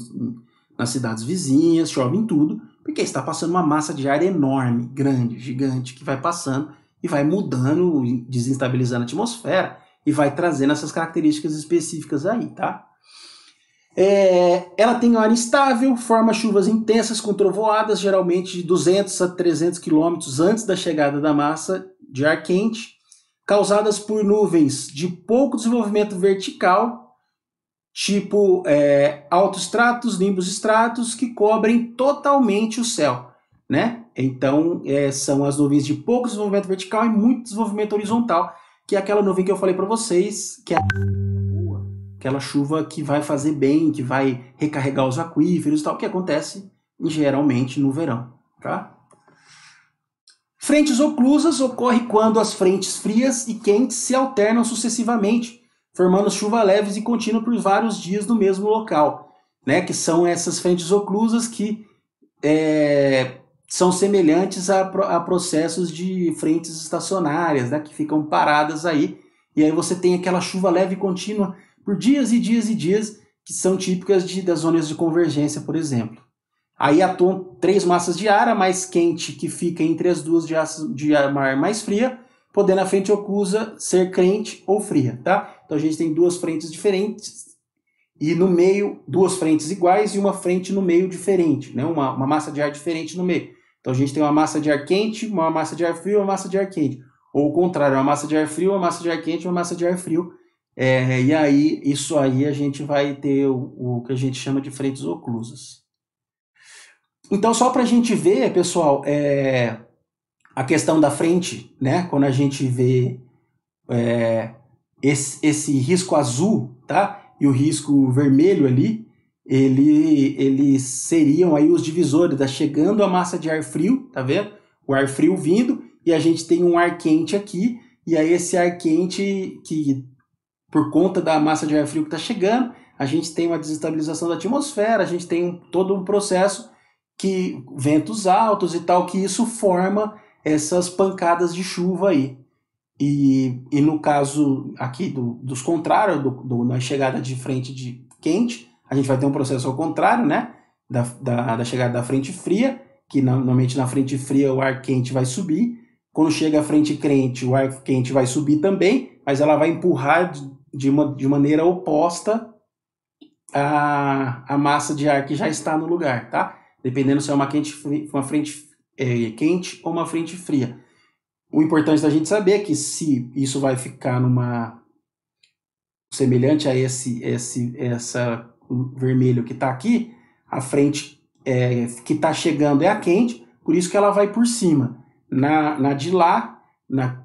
nas cidades vizinhas, chove em tudo, porque está passando uma massa de ar enorme, grande, gigante, que vai passando e vai mudando, desestabilizando a atmosfera e vai trazendo essas características específicas aí, tá? Ela tem um ar instável, forma chuvas intensas com trovoadas, geralmente de 200 a 300 quilômetros antes da chegada da massa de ar quente, causadas por nuvens de pouco desenvolvimento vertical, tipo altoestratos, nimboestratos, que cobrem totalmente o céu, né? Então, são as nuvens de pouco desenvolvimento vertical e muito desenvolvimento horizontal, que é aquela nuvem que eu falei para vocês, que é aquela chuva que vai fazer bem, que vai recarregar os aquíferos e tal, que acontece geralmente no verão, tá? Frentes oclusas ocorre quando as frentes frias e quentes se alternam sucessivamente, formando chuva leves e contínua por vários dias no mesmo local, né? Que são essas frentes oclusas que são semelhantes a processos de frentes estacionárias, né? Que ficam paradas aí, e aí você tem aquela chuva leve e contínua por dias e dias e dias, que são típicas das zonas de convergência, por exemplo. Aí atuam 3 massas de ar, a mais quente que fica entre as duas de ar mais fria, podendo a frente oclusa ser quente ou fria, tá? Então a gente tem 2 frentes diferentes e no meio 2 frentes iguais e uma frente no meio diferente, né? Uma massa de ar diferente no meio. Então a gente tem uma massa de ar quente, uma massa de ar frio e uma massa de ar quente. Ou o contrário, uma massa de ar frio, uma massa de ar quente e uma massa de ar frio. E aí, isso aí a gente vai ter o que a gente chama de frentes oclusas. Então, só para a gente ver, pessoal, a questão da frente, né? Quando a gente vê esse risco azul, tá? E o risco vermelho ali, eles seriam aí os divisores, tá? Chegando a massa de ar frio, tá vendo? O ar frio vindo, e a gente tem um ar quente aqui, e aí esse ar quente que por conta da massa de ar frio que está chegando, a gente tem uma desestabilização da atmosfera, a gente tem todo um processo que ventos altos e tal, que isso forma essas pancadas de chuva aí. E no caso aqui dos contrários, na chegada de frente de quente, a gente vai ter um processo ao contrário, né? Da chegada da frente fria, que normalmente na frente fria o ar quente vai subir. Quando chega a frente quente, o ar quente vai subir também, mas ela vai empurrar de maneira oposta a massa de ar que já está no lugar, tá? Dependendo se é uma frente quente ou uma frente fria. O importante da gente saber é que se isso vai ficar semelhante a essa vermelho que está aqui, a frente que está chegando é a quente, por isso que ela vai por cima. Na de lá,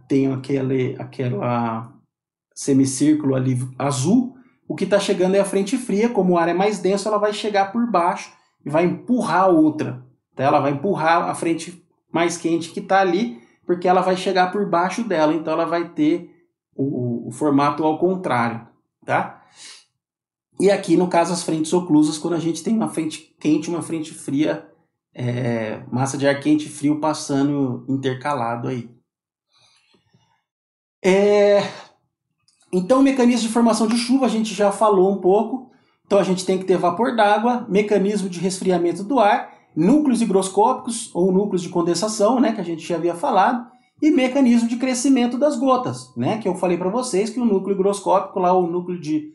tem aquela semicírculo ali azul, o que está chegando é a frente fria, como o ar é mais denso, ela vai chegar por baixo e vai empurrar a outra. Então ela vai empurrar a frente mais quente que está ali, porque ela vai chegar por baixo dela, então ela vai ter o formato ao contrário, tá? E aqui, no caso, as frentes oclusas, quando a gente tem uma frente quente e uma frente fria, massa de ar quente e frio passando intercalado aí. Então, o mecanismo de formação de chuva a gente já falou um pouco. Então, a gente tem que ter vapor d'água, mecanismo de resfriamento do ar, núcleos higroscópicos ou núcleos de condensação, né, que a gente já havia falado, e mecanismo de crescimento das gotas, né, que eu falei para vocês que o núcleo higroscópico, lá o núcleo de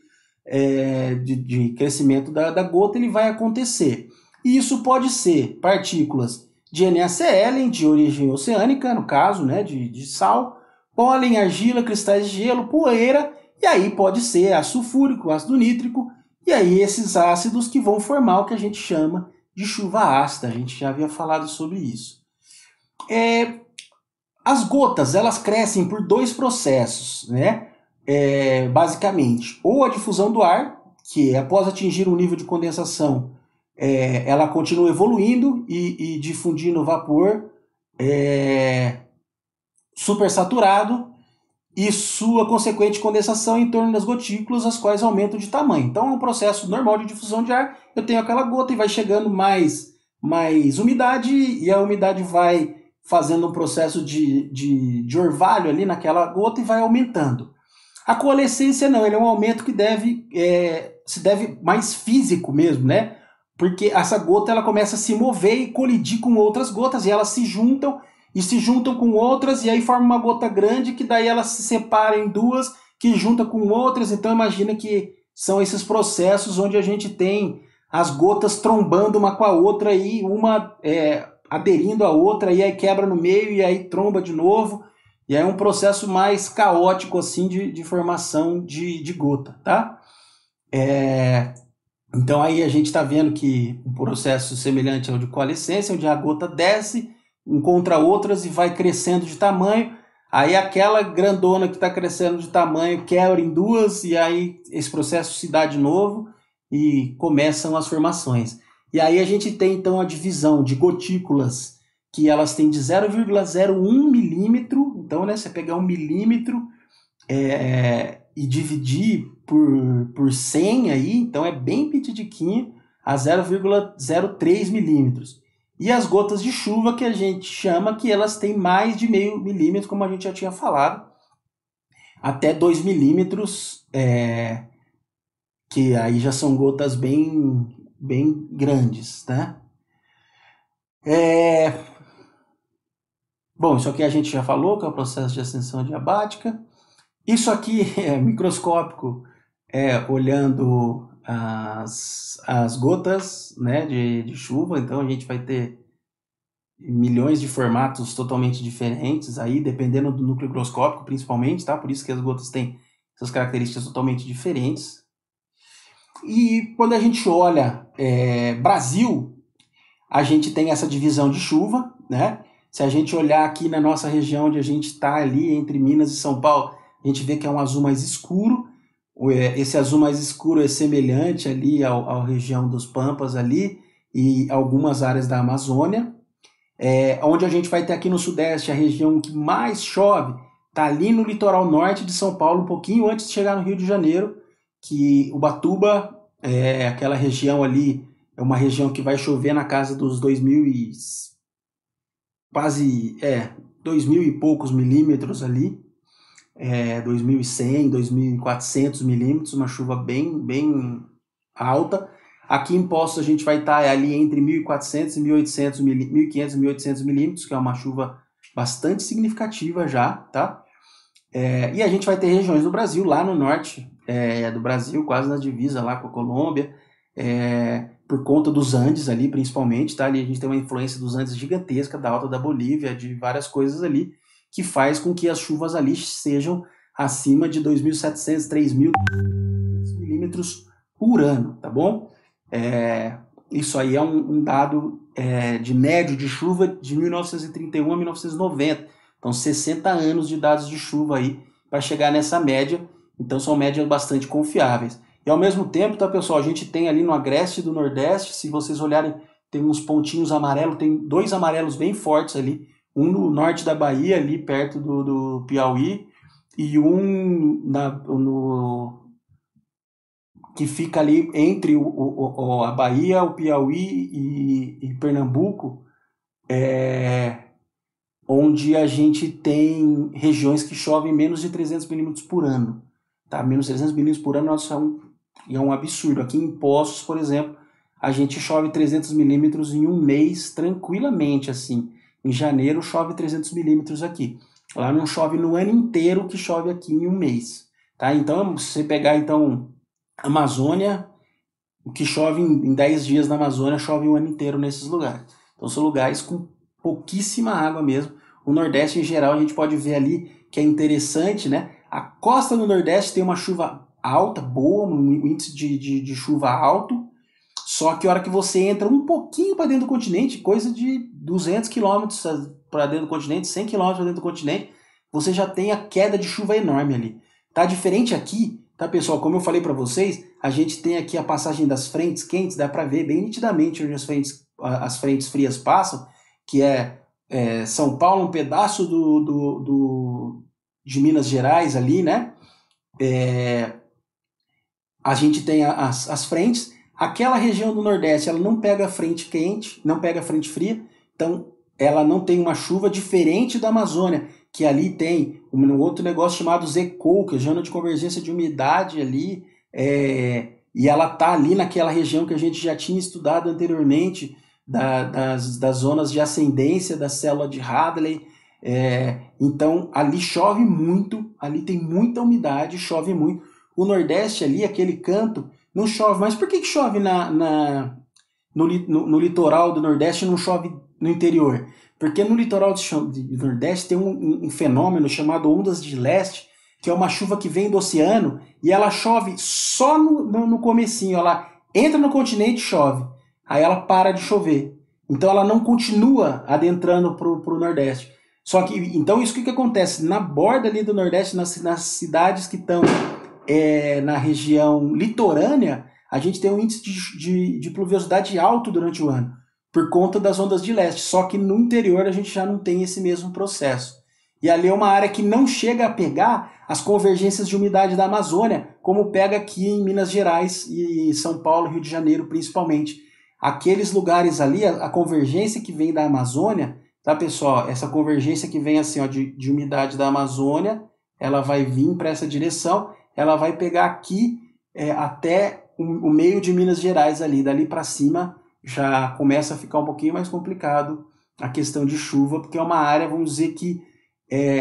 de crescimento da gota, ele vai acontecer. E isso pode ser partículas de NaCl, de origem oceânica, no caso, né, de sal, pólen, argila, cristais de gelo, poeira, e aí pode ser ácido sulfúrico, ácido nítrico, e aí esses ácidos que vão formar o que a gente chama de chuva ácida. A gente já havia falado sobre isso. As gotas, elas crescem por dois processos, né? Basicamente, ou a difusão do ar, que após atingir um nível de condensação, ela continua evoluindo e difundindo vapor supersaturado, e sua consequente condensação em torno das gotículas, as quais aumentam de tamanho. Então é um processo normal de difusão de ar, eu tenho aquela gota e vai chegando mais umidade, e a umidade vai fazendo um processo de orvalho ali naquela gota e vai aumentando. A coalescência não, ele é um aumento que se deve mais físico mesmo, né? Porque essa gota ela começa a se mover e colidir com outras gotas, e elas se juntam com outras, e aí forma uma gota grande, que daí elas se separam em duas, que junta com outras. Então imagina que são esses processos onde a gente tem as gotas trombando uma com a outra, e uma aderindo à outra, e aí quebra no meio, e aí tromba de novo, e aí é um processo mais caótico assim de formação de gota, tá? Então aí a gente está vendo que um processo semelhante ao de coalescência, onde a gota desce, encontra outras e vai crescendo de tamanho, aí aquela grandona que está crescendo de tamanho quebra em duas, e aí esse processo se dá de novo e começam as formações. E aí a gente tem então a divisão de gotículas, que elas têm de 0,01 milímetro. Então, né, você pegar 1 milímetro e dividir por 100 aí, então é bem pitidiquinho, a 0,03 milímetros. E as gotas de chuva, que a gente chama, que elas têm mais de meio milímetro, como a gente já tinha falado, até 2 milímetros, que aí já são gotas bem grandes, né? Bom, isso aqui a gente já falou, que é o processo de ascensão adiabática. Isso aqui é microscópico, olhando as gotas, né, de chuva. Então a gente vai ter milhões de formatos totalmente diferentes aí, dependendo do núcleo higroscópico, principalmente, tá? Por isso que as gotas têm essas características totalmente diferentes. E quando a gente olha Brasil, a gente tem essa divisão de chuva, né? Se a gente olhar aqui na nossa região, onde a gente está ali, entre Minas e São Paulo, a gente vê que é um azul mais escuro. Esse azul mais escuro é semelhante ali à região dos Pampas ali, e algumas áreas da Amazônia. Onde a gente vai ter aqui no Sudeste, a região que mais chove está ali no litoral norte de São Paulo, um pouquinho antes de chegar no Rio de Janeiro, que Ubatuba, aquela região ali, é uma região que vai chover na casa dos 2.000 e poucos milímetros ali, 2.100, 2.400 milímetros, uma chuva bem alta. Aqui em Poços a gente vai estar ali entre 1.400 e 1.800, 1.500 e 1.800 milímetros, que é uma chuva bastante significativa já, tá? E a gente vai ter regiões do Brasil, lá no norte do Brasil, quase na divisa lá com a Colômbia, por conta dos Andes ali, principalmente, tá? Ali a gente tem uma influência dos Andes gigantesca, da Alta da Bolívia, de várias coisas ali, que faz com que as chuvas ali sejam acima de 2.700, 3.000 milímetros por ano, tá bom? Isso aí é um dado de médio de chuva de 1931 a 1990. Então, 60 anos de dados de chuva aí para chegar nessa média. Então, são médias bastante confiáveis. E ao mesmo tempo, tá, pessoal, a gente tem ali no agreste do Nordeste, se vocês olharem, tem uns pontinhos amarelos, tem 2 amarelos bem fortes ali, um no norte da Bahia, ali perto do Piauí, e um que fica ali entre a Bahia, o Piauí e Pernambuco, onde a gente tem regiões que chovem menos de 300 milímetros por ano. Tá? Menos de 300 milímetros por ano é um absurdo. Aqui em Poços, por exemplo, a gente chove 300 milímetros em um mês tranquilamente, assim. Em janeiro chove 300 milímetros aqui. Lá não chove no ano inteiro, que chove aqui em um mês. Tá? Então, se você pegar Amazônia, o que chove em 10 dias na Amazônia, chove o ano inteiro nesses lugares. Então são lugares com pouquíssima água mesmo. O Nordeste, em geral, a gente pode ver ali que é interessante, né? A costa do Nordeste tem uma chuva alta, boa, um índice de chuva alto, só que a hora que você entra um pouquinho para dentro do continente, coisa de 200 quilômetros para dentro do continente, 100 quilômetros para dentro do continente, você já tem a queda de chuva enorme ali. Tá diferente aqui, tá, pessoal? Como eu falei para vocês, a gente tem aqui a passagem das frentes quentes, dá para ver bem nitidamente onde as frentes frias passam, que é São Paulo, um pedaço de Minas Gerais ali, né? A gente tem as frentes. Aquela região do Nordeste, ela não pega frente quente, não pega frente fria, então ela não tem uma chuva diferente da Amazônia, que ali tem um outro negócio chamado ZECOL, que é zona de convergência de umidade ali, e ela tá ali naquela região que a gente já tinha estudado anteriormente, das zonas de ascendência da célula de Hadley. Então ali chove muito, ali tem muita umidade, chove muito. O Nordeste ali, aquele canto, não chove. Mas por que chove no litoral do Nordeste e não chove no interior? Porque no litoral do Nordeste tem um fenômeno chamado ondas de leste, que é uma chuva que vem do oceano e ela chove só no comecinho. Ela entra no continente e chove. Aí ela para de chover. Então ela não continua adentrando para o Nordeste. Só que, então isso que acontece? Na borda ali do Nordeste, nas cidades que estão na região litorânea, a gente tem um índice de pluviosidade alto durante o ano, por conta das ondas de leste. Só que no interior a gente já não tem esse mesmo processo. E ali é uma área que não chega a pegar as convergências de umidade da Amazônia, como pega aqui em Minas Gerais e São Paulo, Rio de Janeiro principalmente. Aqueles lugares ali, a convergência que vem da Amazônia, tá, pessoal? Essa convergência que vem assim, ó, de umidade da Amazônia, ela vai vir para essa direção, ela vai pegar aqui até o meio de Minas Gerais ali, dali para cima já começa a ficar um pouquinho mais complicado a questão de chuva, porque é uma área, vamos dizer que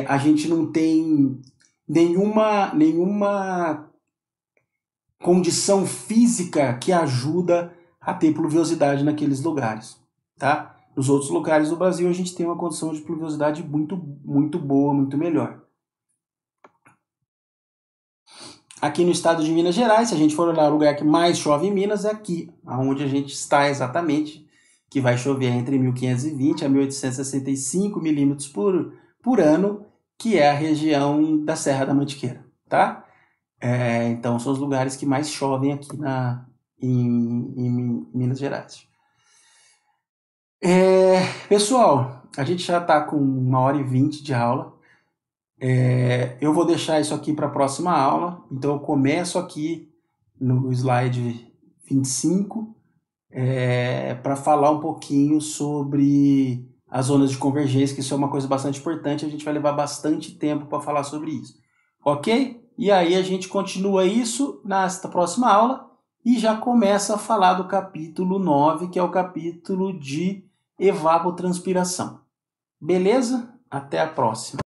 a gente não tem nenhuma condição física que ajuda a ter pluviosidade naqueles lugares, tá? Nos outros lugares do Brasil a gente tem uma condição de pluviosidade muito, muito boa, muito melhor. Aqui no estado de Minas Gerais, se a gente for olhar o lugar que mais chove em Minas, é aqui, onde a gente está exatamente, que vai chover entre 1.520 a 1.865 milímetros por ano, que é a região da Serra da Mantiqueira, tá? Então são os lugares que mais chovem aqui em Minas Gerais. Pessoal, a gente já está com 1h20 de aula. Eu vou deixar isso aqui para a próxima aula, então eu começo aqui no slide 25 para falar um pouquinho sobre as zonas de convergência, que isso é uma coisa bastante importante, a gente vai levar bastante tempo para falar sobre isso, ok? E aí a gente continua isso nesta próxima aula e já começa a falar do capítulo 9, que é o capítulo de evapotranspiração. Beleza? Até a próxima.